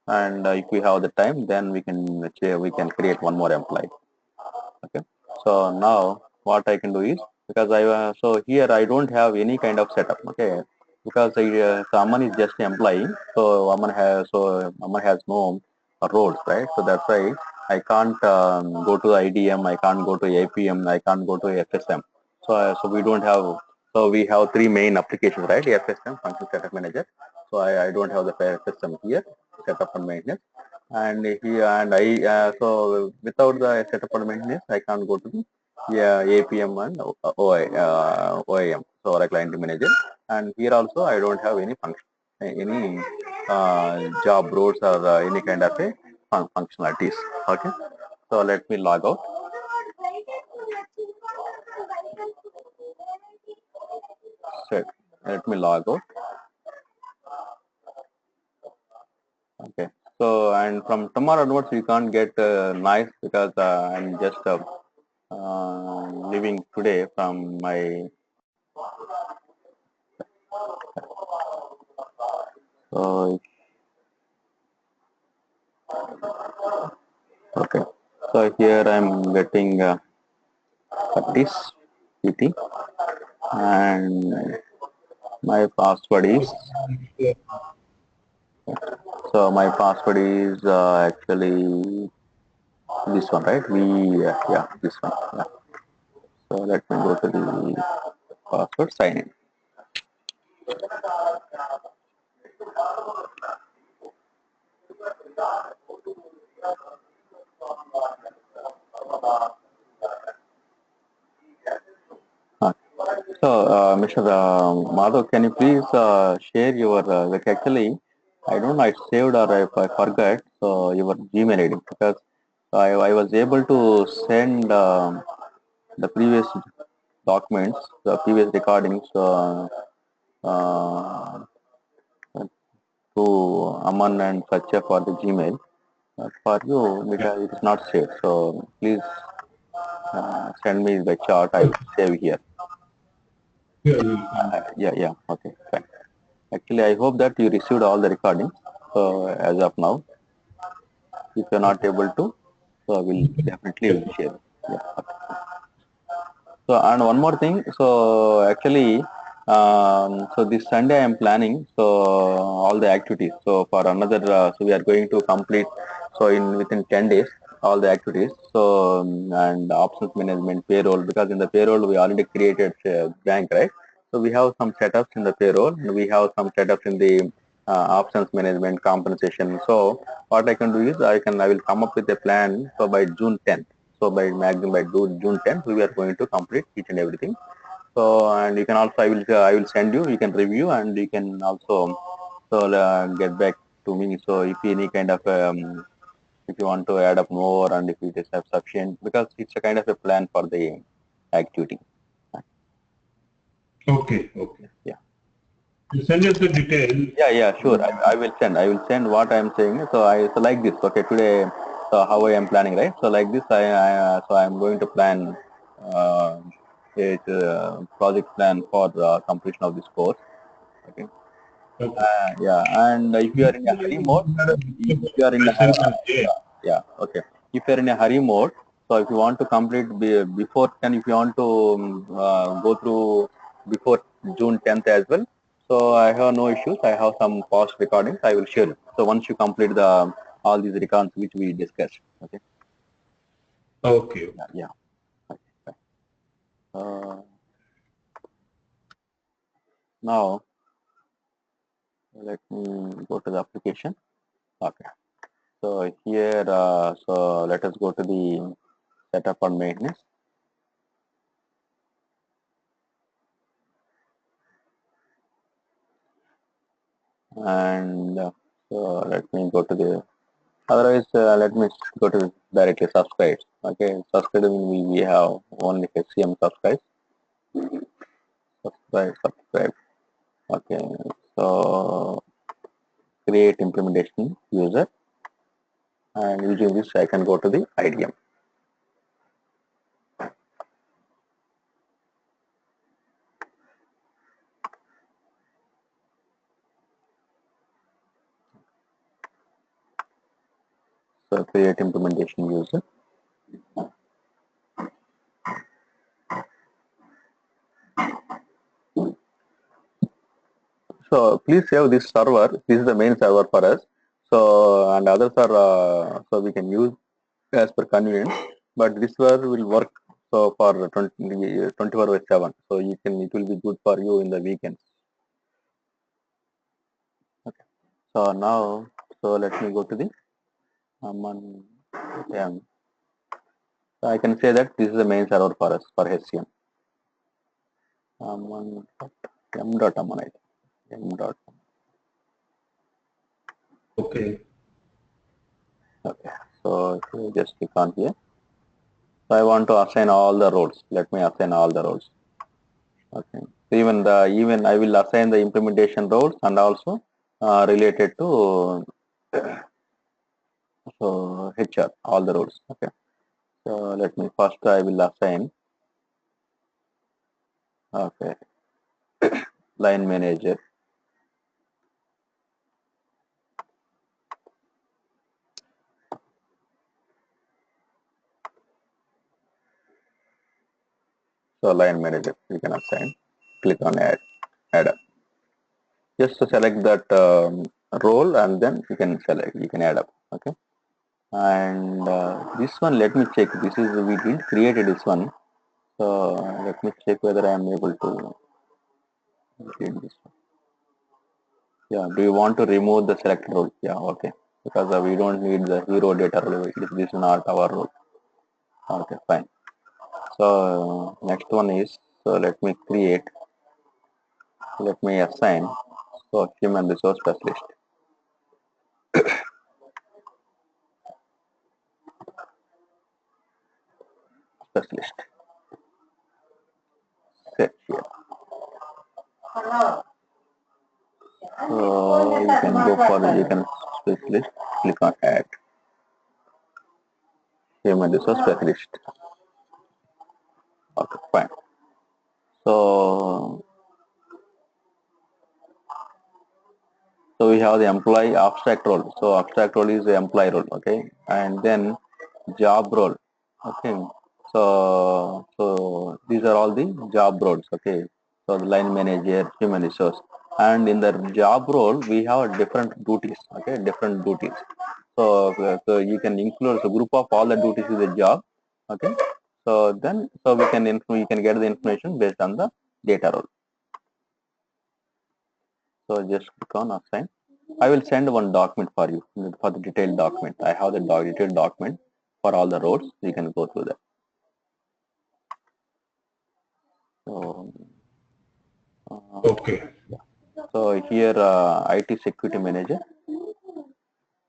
And if we have the time, then we can create one more employee. Okay. So now what I can do is, because so here I don't have any kind of setup. Okay, because so Aman is just an employee, so Aman has no roles, right? So that's why I can't go to IDM, I can't go to APM, I can't go to FSM. So we don't have, so we have three main applications, right? FSM, Function Setup Manager. So I don't have the FSM here, setup and maintenance. And here and I so without the setup and maintenance, I can't go to the APM and OIM, so Oracle Identity Manager. And here also I don't have any function, any job roles or any kind of a functionalities. Okay, so let me log out. So let me log out. Okay. So and from tomorrow onwards, you can't get noise because I'm just living today from my. Uh, okay. So here I'm getting this PT and my password is. So my password is actually this one, right? Yeah, this one. Yeah. So let me go to the password sign in. So, Mr. Madhav, can you please share your, like actually, I don't know, I saved or if I forgot, so your Gmail ID because I was able to send the previous documents, the previous recordings to Aman and Satya for the Gmail. For you, because it is not saved. So please send me the chart. I will save here. Yeah, you will send. Yeah. Okay, fine. Actually, I hope that you received all the recordings. So as of now, if you're not able to, so I will definitely will share. Yeah. Okay. So and one more thing. So actually, so this Sunday I am planning so all the activities. So for another, so we are going to complete. So in within 10 days, all the activities. So and options management, payroll. Because in the payroll we already created bank, right? So we have some setups in the payroll. And we have some setups in the options management, compensation. So what I can do is I will come up with a plan. So by June 10th. So by maximum by June 10th, we are going to complete each and everything. So and you can also I will send you. You can review and you can also so get back to me. So if any kind of if you want to add up more and if it is sufficient, because it's a kind of a plan for the activity. Okay, okay. Yeah. You send us the detail. Yeah, sure. I will send. I will send what I am saying. So so like this. Okay, today. So how I am planning, right? So like this, so I am going to plan a project plan for completion of this course. Okay. Okay. Yeah, and if you are in a hurry mode, if you are in a Present on day. yeah, okay. If you are in a hurry mode, so if you want to complete before 10, if you want to go through before June 10th as well, so I have no issues. I have some past recordings. I will share it. So once you complete the all these records which we discussed, okay. Okay. Yeah. Okay. Now let me go to the application. Okay. So here, so let us go to the setup and maintenance. And so let me go to the otherwise let me go to directly subscribe. Okay, subscribe we have only HCM subscribe. Okay, so create implementation user, and using this I can go to the IDM. So create implementation user. So please save this server. This is the main server for us. So and others are so we can use as per convenience. But this server will work so for 24/7. So you can it will be good for you in the weekends. Okay. So now so let me go to the yeah. So I can say that this is the main server for us for HCM. M dot Aman, I think. M dot. Okay. Okay. So if you just click on here. So I want to assign all the roles. Let me assign all the roles. Okay. So even I will assign the implementation roles and also related to so HR all the roles. Okay. So let me first I will assign okay line manager. So line manager you can assign. Click on add up. Just to select that role and then you can add up. Okay. And this one let me check. This is we didn't create this one. So let me check whether I am able to create this one. Yeah, do you want to remove the selected role? Yeah, okay. Because we don't need the hero data role. This is not our role. Okay, fine. So next one is so let me assign so human resource specialist. Set here. You can go for you can specialist, click on add human resource specialist. Okay, fine. So we have the employee abstract role. So abstract role is the employee role, okay, and then job role, okay. So these are all the job roles, okay. So the line manager, human resource, and in the job role we have different duties, okay, different duties. So you can include the group of all the duties is a job, okay. So we can get the information based on the data role. So just click on assign. I will send one document for you for the detailed document. I have the detailed document for all the roles. You can go through that. So, Okay. so here IT security manager.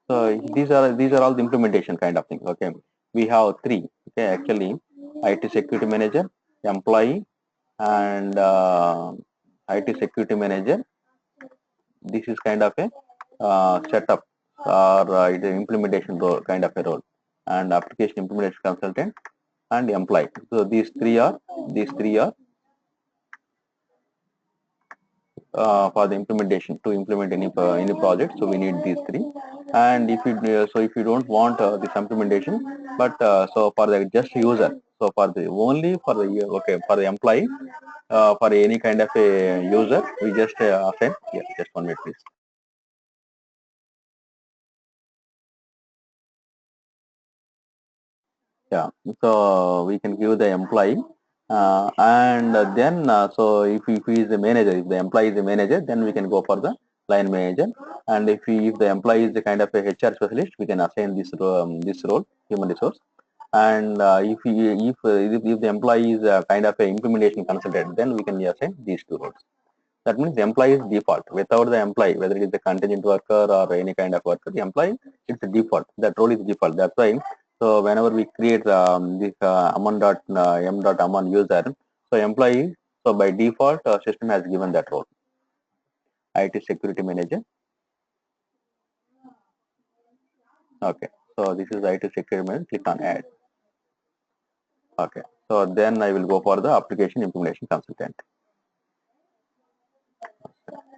So these are all the implementation kind of things. Okay, we have three. Okay, actually, IT security manager, employee, and IT security manager. This is kind of a setup or it is implementation role, kind of a role, and application implementation consultant and employee. So these three are for the implementation to implement any project. So we need these three. And if you don't want this implementation, but so for the just user, so for the only for the okay for the employee, for any kind of a user, we just assign. Yeah, just 1 minute, please. Yeah, so we can give the employee, and then so if he is the manager, if the employee is the manager, then we can go for the line manager. And if the employee is the kind of a HR specialist, we can assign this role, human resource. And if the employee is a kind of a implementation consultant, then we can assign these two roles. That means the employee is default. Without the employee, whether it is a contingent worker or any kind of worker, the employee, it's a default. That role is default. That's why. So whenever we create this amon.m.amon user, so employee, so by default, system has given that role. IT security manager. Okay. So this is IT security manager. Click on add. Okay. So then I will go for the application implementation consultant.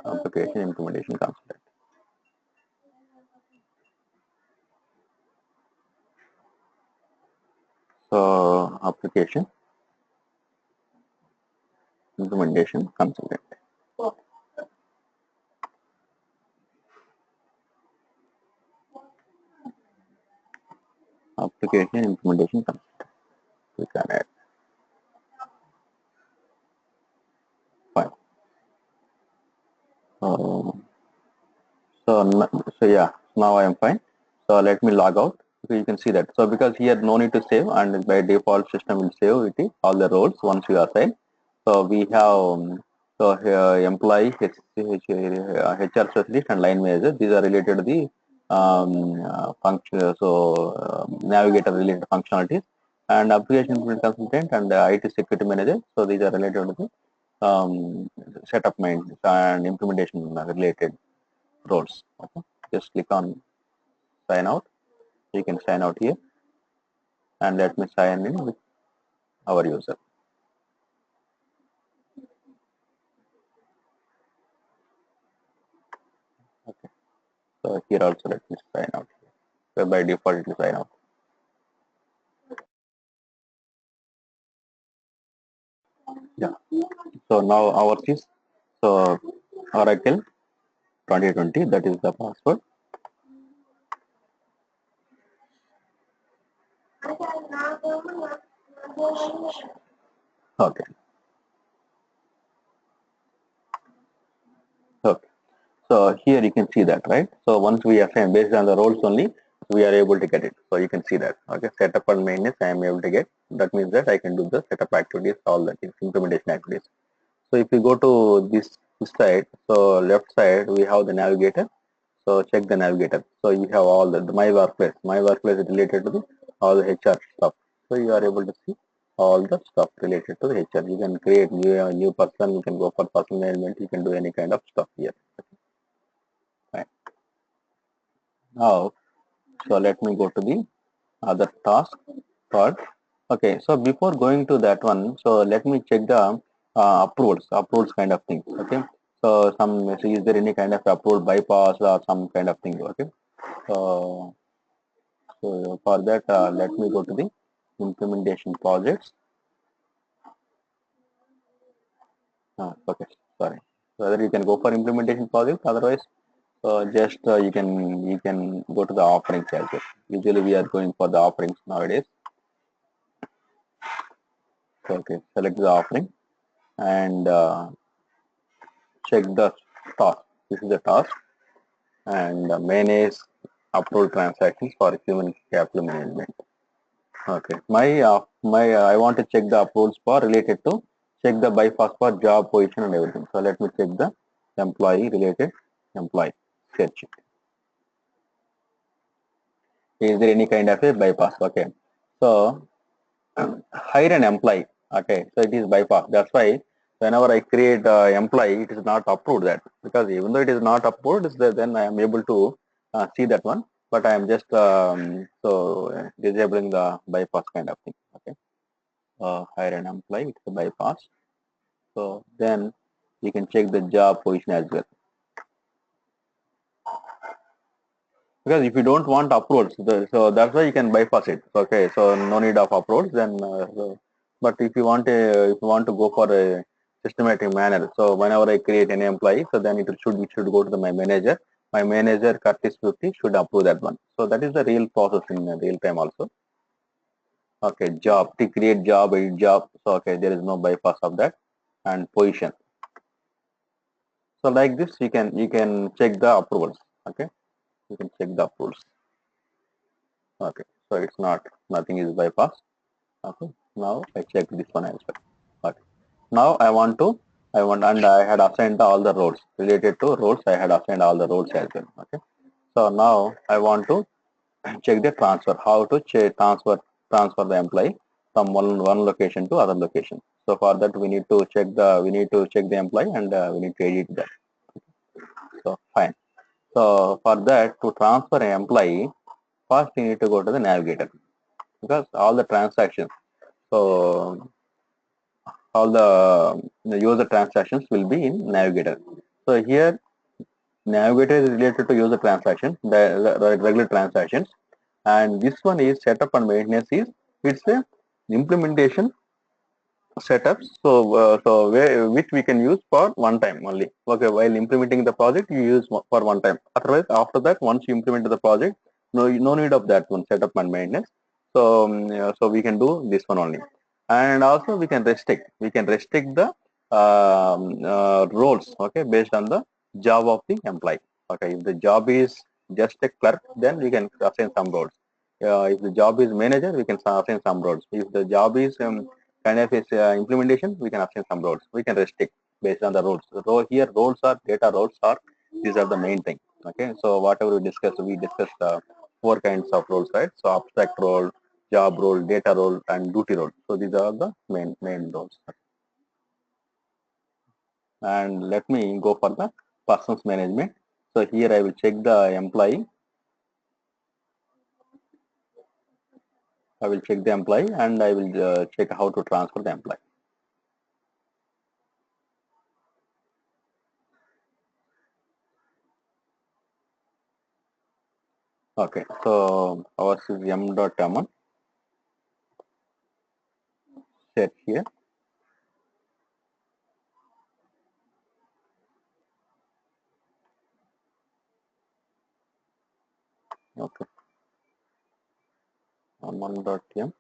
Application implementation consultant. So application implementation consultant. Application implementation consultant. Click on add. Fine. So yeah, now I am fine. So let me log out. So you can see that. So because here no need to save, and by default system will save it all the roles once you assign. So we have so here employee, HR specialist, and line manager. These are related to the function. So navigator related functionalities, and application consultant and IT security manager. So these are related to the setup maintenance and implementation related roles. Okay. Just click on sign out. You can sign out here, and let me sign in with our user. Okay. So here also let me sign out. So by default it will sign out. Yeah. So now ours is so Oracle 2020. That is the password. Okay. Okay. So here you can see that, right? So once we assign based on the roles only, we are able to get it. So you can see that. Okay, setup and maintenance I am able to get. That means that I can do the setup activities, all the implementation activities. So if you go to this side, so left side we have the navigator. So check the navigator. So you have all the my workplace. My workplace is related to the all the HR stuff. So you are able to see all the stuff related to the HR. You can create new person. You can go for personal management. You can do any kind of stuff here. Right. Now, so let me go to the other task part. Okay, so before going to that one, so let me check the approvals kind of things. Okay, so is there any kind of approval bypass or some kind of thing? Okay, so for that, let me go to the implementation projects. Okay, sorry. Whether you can go for implementation project, otherwise, just you can go to the offerings as well. Usually, we are going for the offerings nowadays. So, okay, select the offering and check the task. This is the task and manage upload transactions for human capital management. Okay, I want to check the uploads for related to check the bypass for job position and everything. So let me check the employee related employee search. Is there any kind of a bypass? Okay, so hire an employee. Okay, so it is bypass. That's why whenever I create employee, it is not approved that, because even though it is not approved, then I am able to see that one. But I am just disabling the bypass kind of thing. Okay, hire an employee. It's a bypass. So then you can check the job position as well. Because if you don't want uploads, so that's why you can bypass it. Okay, so no need of uploads. Then, but if you want to go for a systematic manner, so whenever I create an employee, so then it should go to my manager. My manager Curtis 50 should approve that one. So that is the real process in real time also. Okay, job to create job, edit job. So okay, there is no bypass of that, and position. So like this, you can check the approvals. Okay, you can check the approvals. Okay, so it's nothing is bypass. Okay, now I check this one as well. Okay, now and I had assigned all the roles related to roles. I had assigned all the roles as well. Okay, so now I want to check the transfer. How to transfer the employee from one location to other location. So for that we need to check the employee and we need to edit that. So fine. So for that, to transfer an employee, first you need to go to the navigator, because all the transactions, so all the user transactions will be in navigator. So here navigator is related to user transaction, the regular transactions, and this one is setup and maintenance is, it's a implementation setups. So which we can use for one time only. Okay, while implementing the project, you use for one time. Otherwise, after that, once you implement the project, no need of that one setup and maintenance. So we can do this one only, and also we can restrict the roles. Okay, based on the job of the employee. Okay, if the job is just a clerk, then we can assign some roles. If the job is manager, we can assign some roles. If the job is kind of is implementation, we can assign some roles. We can restrict based on the roles. Here roles are data roles are, these are the main thing. Okay, so whatever we discussed four kinds of roles, right? So abstract role, job role, data role, and duty role. So these are the main roles. And let me go for the persons management. So here I will check the employee. I will check the employee and I will check how to transfer the employee. Okay, so ours is m.m set here. Okay, m1.m.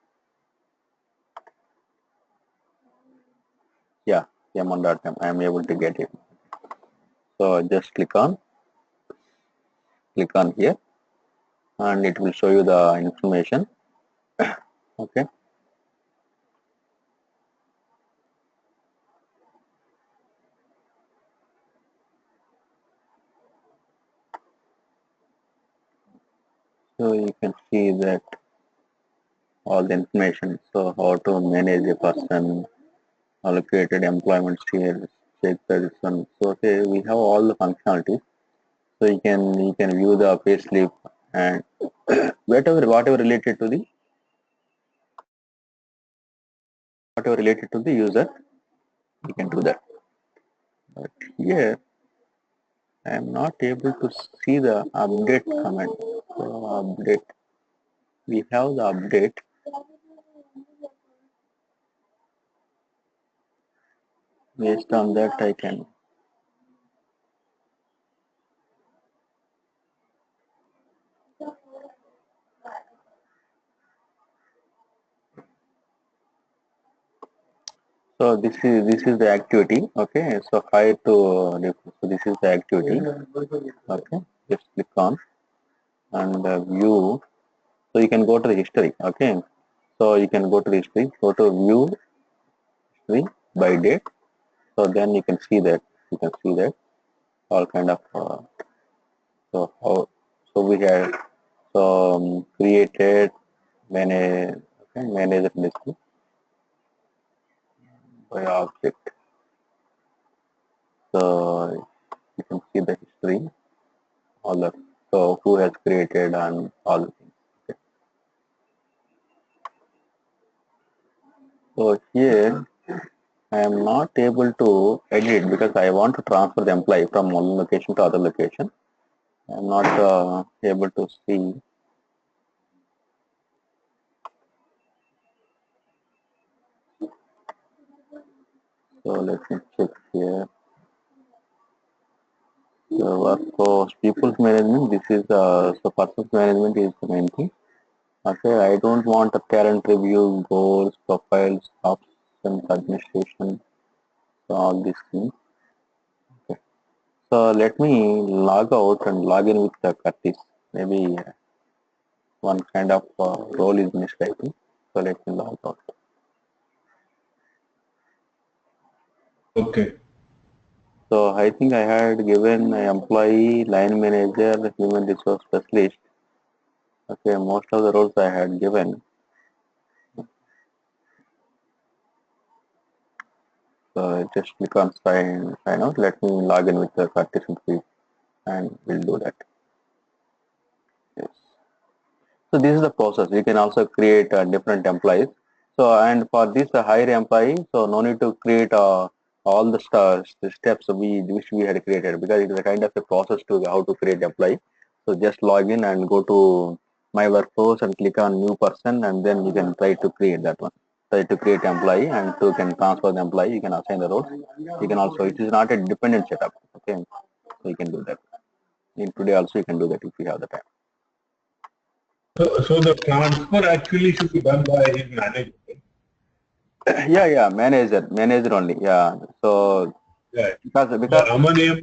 Yeah, m1.m. I am able to get it. So just click on here, and it will show you the information. Okay. So you can see that all the information. So how to manage a person, allocated employment shares, check the one. So okay, we have all the functionalities. So you can view the payslip and whatever related to the user, we can do that. But here I am not able to see the update command. So update, we have the update. Based on that, I can. So this is the activity. Okay. So hire to so this is the activity. Okay. Just click on and view. So you can go to the history. Okay. So you can go to the history. Go to view history by date. So then you can see that all kind of so how so we have created manage list by object. So you can see the history, all the so who has created and all the things. Okay. So here I am not able to edit because I want to transfer the employee from one location to other location. I am not able to see. So let me check here. So workforce, people's management. This is so personal management is the main thing. Okay, I don't want a parent review, goals, profiles, options, administration, so all these things. Okay. So let me log out and log in with the Curtis. Maybe one kind of role is mistyping. So let me log out. Okay. So I think I had given employee, line manager, human resource specialist. Okay, most of the roles I had given. So just click on sign out. Let me log in with the Curtis and we'll do that. Yes. So this is the process. You can also create different employees. So and for this hire employee, so no need to create all the steps which we had created because it is a kind of a process to how to create employee. So just log in and go to my workforce and click on new person and then you can try to create that one. Try to create employee and you can transfer the employee. You can assign the roles. You can also it is not a dependent setup. Okay, so you can do that. In today also you can do that if you have the time. So the transfer actually should be done by his manager. Yeah, manager only. Yeah. So Yeah. because But Amaniyam,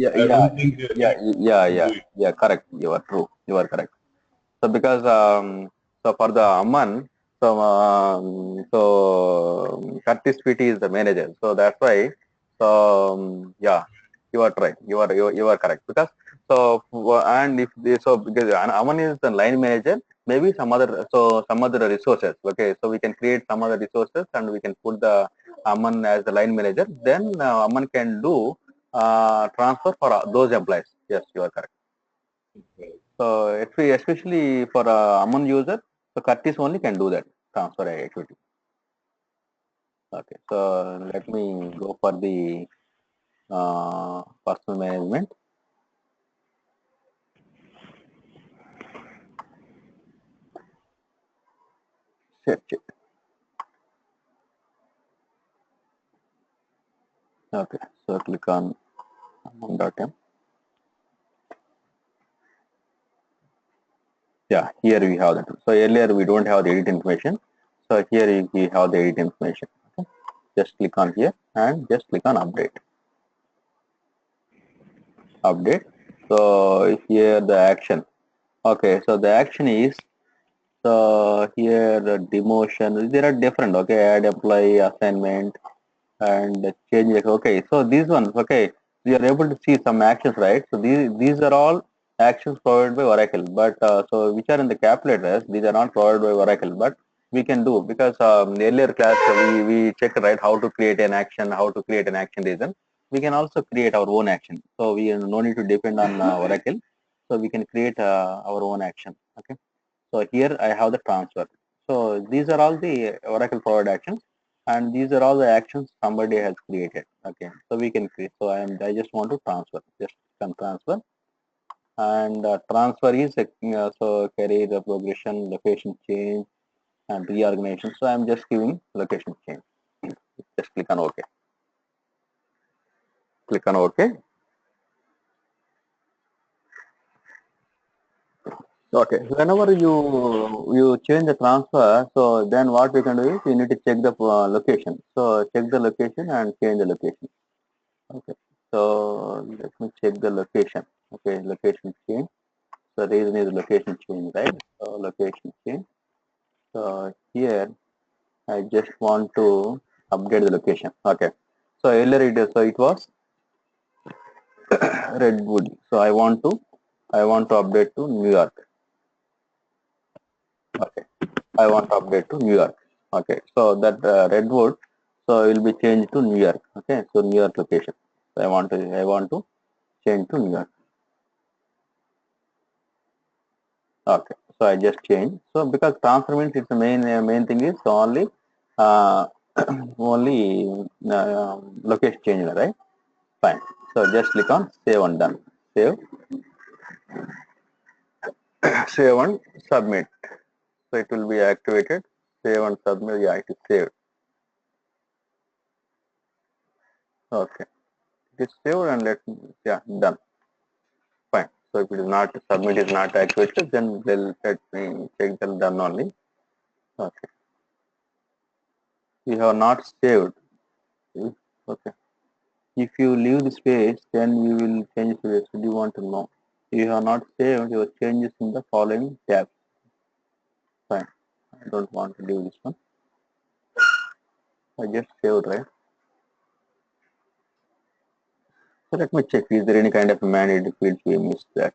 yeah, I yeah, don't think yeah, he yeah, can yeah, do it. yeah. Correct. You are true. You are correct. So because so for the Aman, so Curtis PT is the manager. So that's why. So yeah, you are right. You are correct because so and if they, so because Aman is the line manager, maybe some other resources. Okay, so we can create some other resources and we can put the Aman as the line manager. Then Aman can do transfer for those employees. Yes, you are correct. So especially for Aman user, so Curtis only can do that transfer activity. Okay, so let me go for the personal management. Search it. Okay, so click on Aman.m. Yeah, here we have that. So earlier we don't have the edit information. So here we have the edit information. Okay. Just click on here and just click on update. Update. So here the action. Okay, so the action is so here the demotion. There are different. Okay, add employee assignment and change it. Okay, so these ones. Okay, we are able to see some actions, right? So these are all actions provided by Oracle, but so which are in the calculators, these are not provided by Oracle, but we can do because in the earlier class we checked right how to create an action, how to create an action reason. We can also create our own action, so we no need to depend on Oracle. So we can create our own action. Okay. So here I have the transfer. So these are all the Oracle provided actions, and these are all the actions somebody has created. Okay. So we can create. So I just want to transfer. Just some transfer, and transfer is so career progression, location change, and reorganization. So I'm just giving location change. Just click on OK. Click on OK. Okay. Whenever you change the transfer, so then what we can do is you need to check the location. So check the location and change the location. Okay. So let me check the location. Okay, location change. So reason is location change, right? So location change. So here I just want to update the location. Okay. So earlier it was Redwood. So I want to update to New York. Okay. I want to update to New York. Okay. So that Redwood, so it will be changed to New York. Okay. So New York location. So I want to change to New York. Okay. So I just change. So because transfer means it's the main thing is only uh, only location change, right? Fine. So just click on save and done. Save, save and submit. So it will be activated. Save and submit. Yeah, it is saved. Okay. It is saved and yeah, done. Fine. So if it is not submit is not activated, then they'll let me check them done only. Okay. You have not saved. Okay. If you leave the space, then you will change the space. Do you want to know? You have not saved your changes in the following tab. Fine. I don't want to do this one. I just saved, right? So let me check. Is there any kind of managed fields we missed that?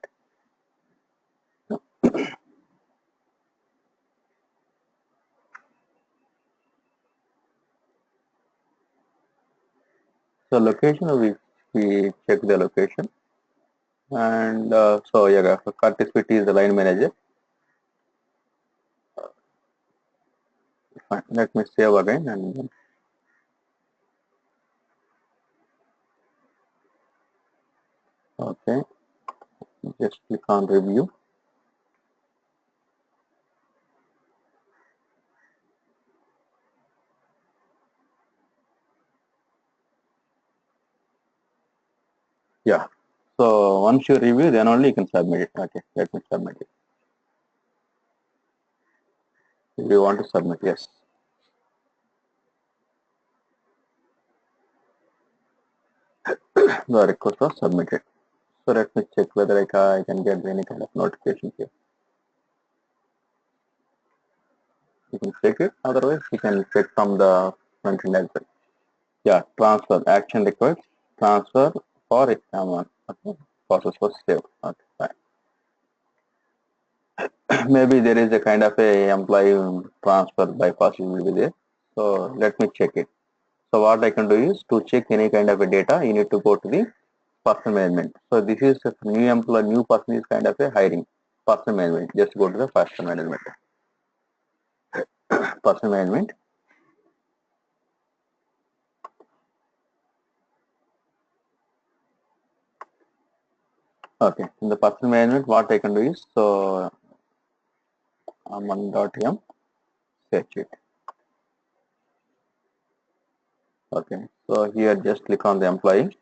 So location, we check the location. And so yeah, Curtis Pitt is the line manager. Fine. Let me save again and okay. Just click on review. Yeah. So once you review, then only you can submit it. Okay. Let me submit it. If you want to submit, yes. The request was submitted. So let me check whether I can get any kind of notification here. You can check it. Otherwise, you can check from the front end as well. Yeah, transfer action required. Transfer for exam one. Okay. Process was saved. Okay, fine. Maybe there is a kind of a employee transfer bypass will be there. So let me check it. So what I can do is to check any kind of a data, you need to go to the person management. So this is a new employee, new person is kind of a hiring. Person management. Just go to the person management. Person management. Okay. In the person management, what I can do is so aman.m search it. Okay. So here just click on the employee.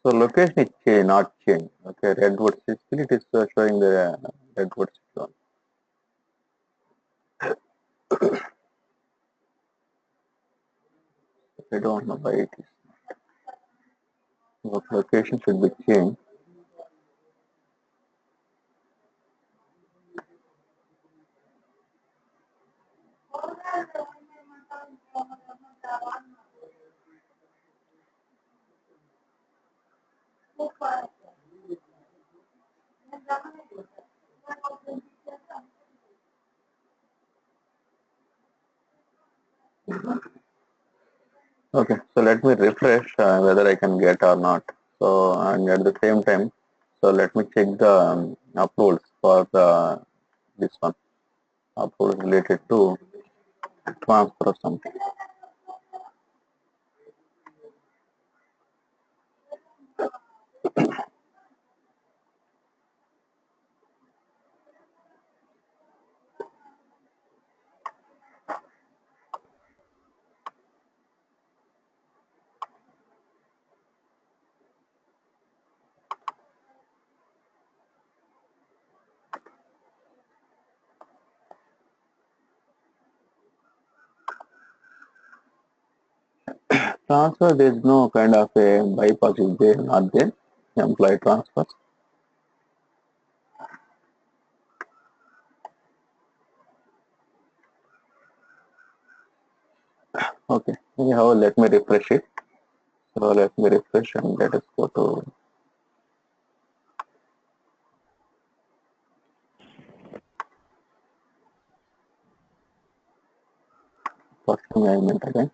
So location is change, not change. Okay. Redwood still it is showing the Redwood zone. I don't know why it is. The location should be changed. Okay, so let me refresh whether I can get or not. So and at the same time, So let me check the uploads for the this one. Upload related to transfer or something. Transfer, there is no kind of a bypass is there, not there. Employee transfer. Okay. Anyhow, let me refresh it. So let me refresh and let us go to first management again.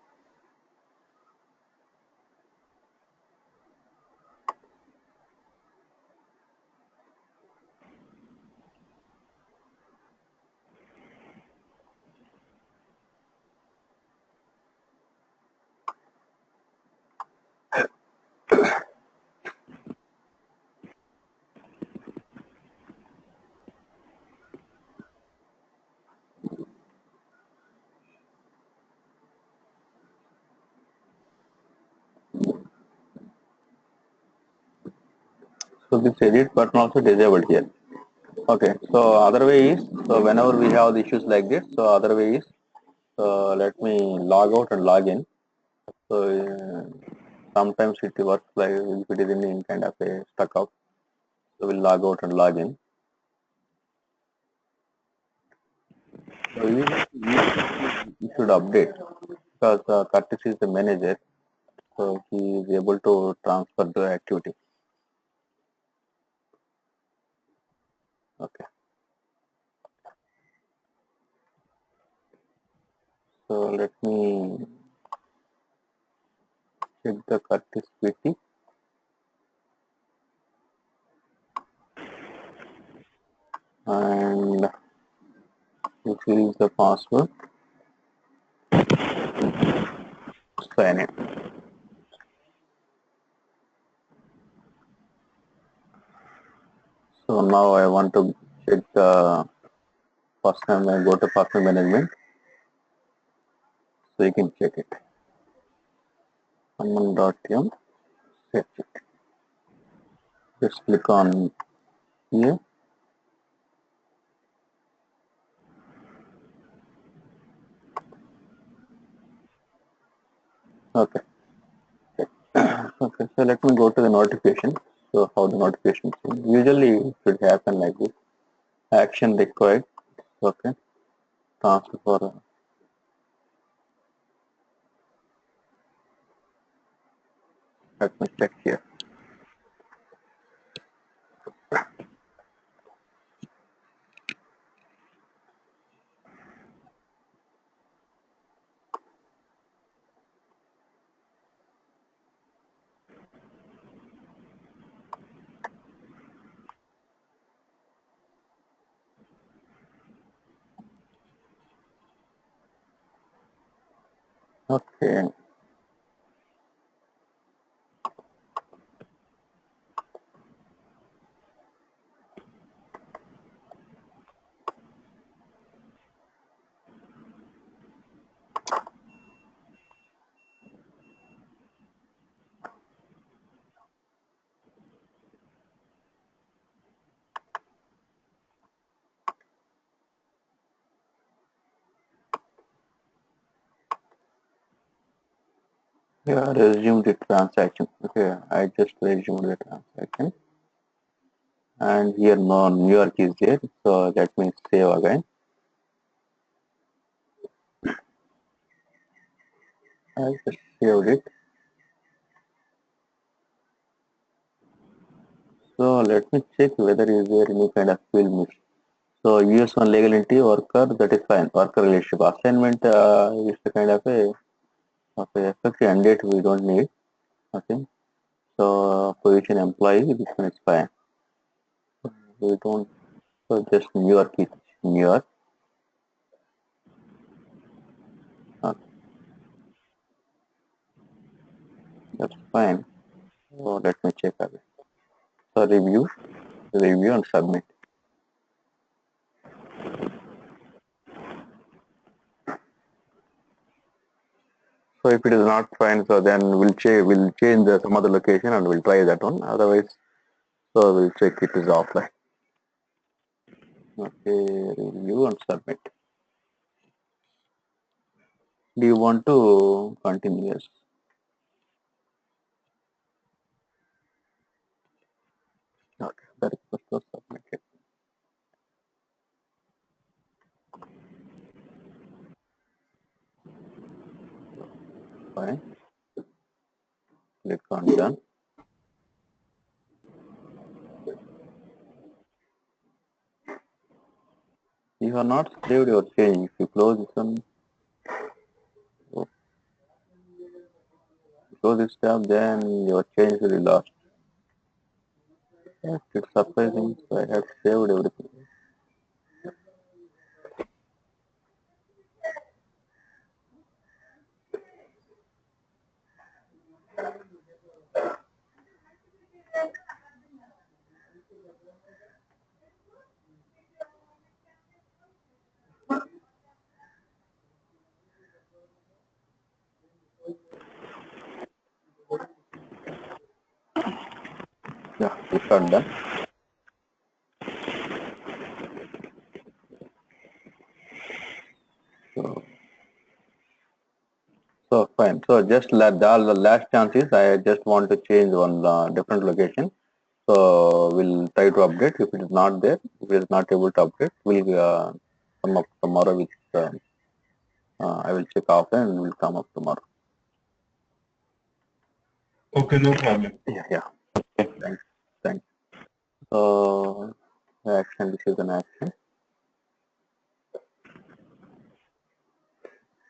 So this edit button also disabled here. Okay. So other way is, so whenever we have the issues like this, so other way is, let me log out and log in. So sometimes it works like if it is any kind of a stuck out. So we'll log out and log in. So you should update because Curtis is the manager, so he is able to transfer the activity. Okay. So let me check the Curtis PT and this is the password. Sign in. So now I want to check the personal. I go to personal management, so you can check it. Someone.m. Check it. Just click on here. Okay. Okay. So let me go to the notification. So how the notifications usually should happen like this. Action required. Okay. Transfer for. Let me check here. Okay. Yeah, resume the transaction. Okay, I just resumed the transaction. And here no New York is there. So let me save again. I just saved it. So let me check whether is there any kind of field miss. So US1 legal entity worker, that is fine. Worker relationship assignment is the kind of a okay, effective end date we don't need. Okay. So position employee, this one is fine. we don't. So just New York is New York. Okay, that's fine. So let me check again. So review and submit. So if it is not fine, so then we'll change the some other location and we'll try that one. Otherwise, so we'll check it is offline. Okay, review and submit. Do you want to continue? Yes. Okay, the request was submitted. Fine. Click on done. You have not saved your change. If you close this one, close this tab, then your change will be lost. Yes, it's surprising. So I have saved everything. Yeah, click on done. So, so fine. So just the last chance is I just want to change one different location. So we'll try to update. If it is not there, if it is not able to update, we'll come up tomorrow with. I will check offline and we'll come up tomorrow. Okay, no problem. Yeah. Thanks. Thanks. So action. This is an action.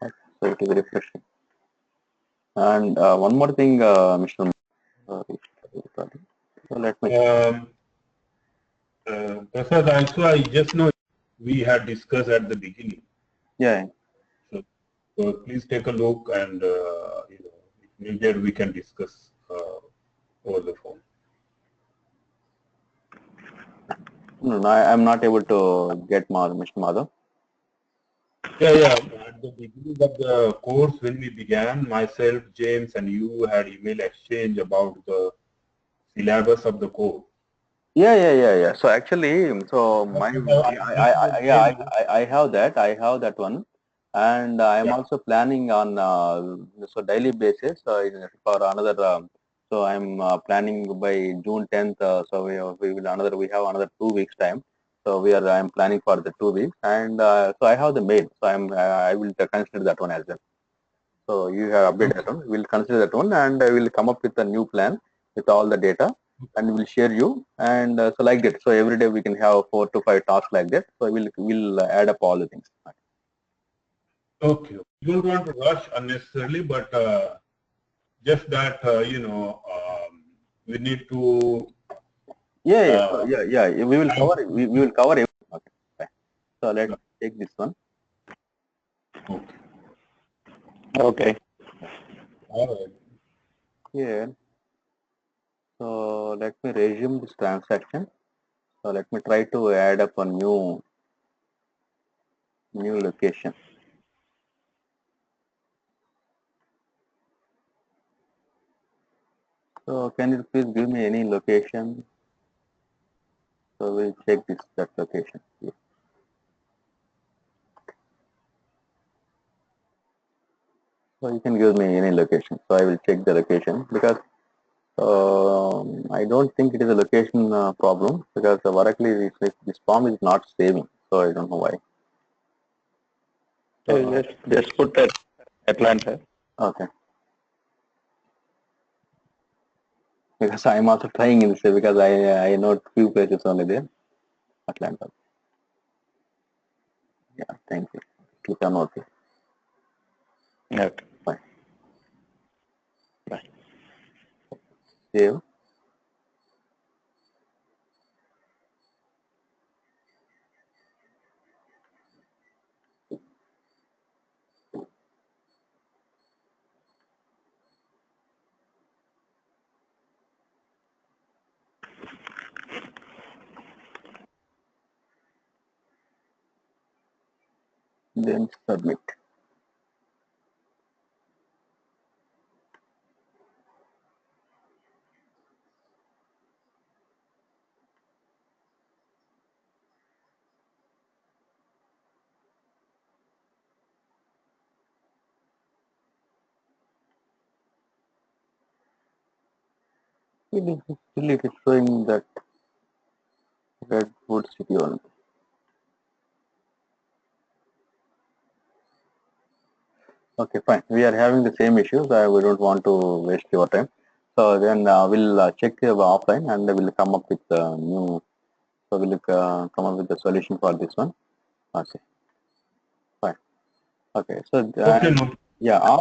So it is refreshing. And one more thing, Mr. Sorry. So let me. Prasad, also I just know we had discussed at the beginning. Yeah. So please take a look and if needed we can discuss over the phone. No, I'm not able to get Mr. Madhav. Yeah. At the beginning of the course, when we began, myself, James, and you had email exchange about the syllabus of the course. Yeah. So actually, so my I have that. I have that one, and I am also planning on so daily basis for another. So I'm planning by June 10th. So we have another 2 weeks time. So I'm planning for the 2 weeks, and so I have the mail. So I will consider that one as well. So you have updated that one. We'll consider that one, and I will come up with a new plan with all the data, and we'll share you. And so like that. So every day we can have 4 to 5 tasks like that. So we'll add up all the things. Okay. You don't want to rush unnecessarily, but just that we need to. Yeah. We will cover it. We will cover it. Okay. Fine. So let's take this one. Okay. Okay. All right. Here. So let me resume this transaction. So let me try to add up a new location. So can you please give me any location? So we'll check that location. Yeah. So you can give me any location. So I will check the location because I don't think it is a location problem because directly this form is not saving. So I don't know why. Just put that Atlanta. Okay. Because I am also trying in this because I know few places only there. Atlanta. Yeah. Thank you. Click on OK. Okay. Fine. Bye. Save. then submit. Still it is showing that Redwood City only. Okay, fine. We are having the same issues. We don't want to waste your time. So then we'll check offline and we'll come up with new. So we'll come up with the solution for this one. Okay, fine. Okay, so Okay, no. yeah,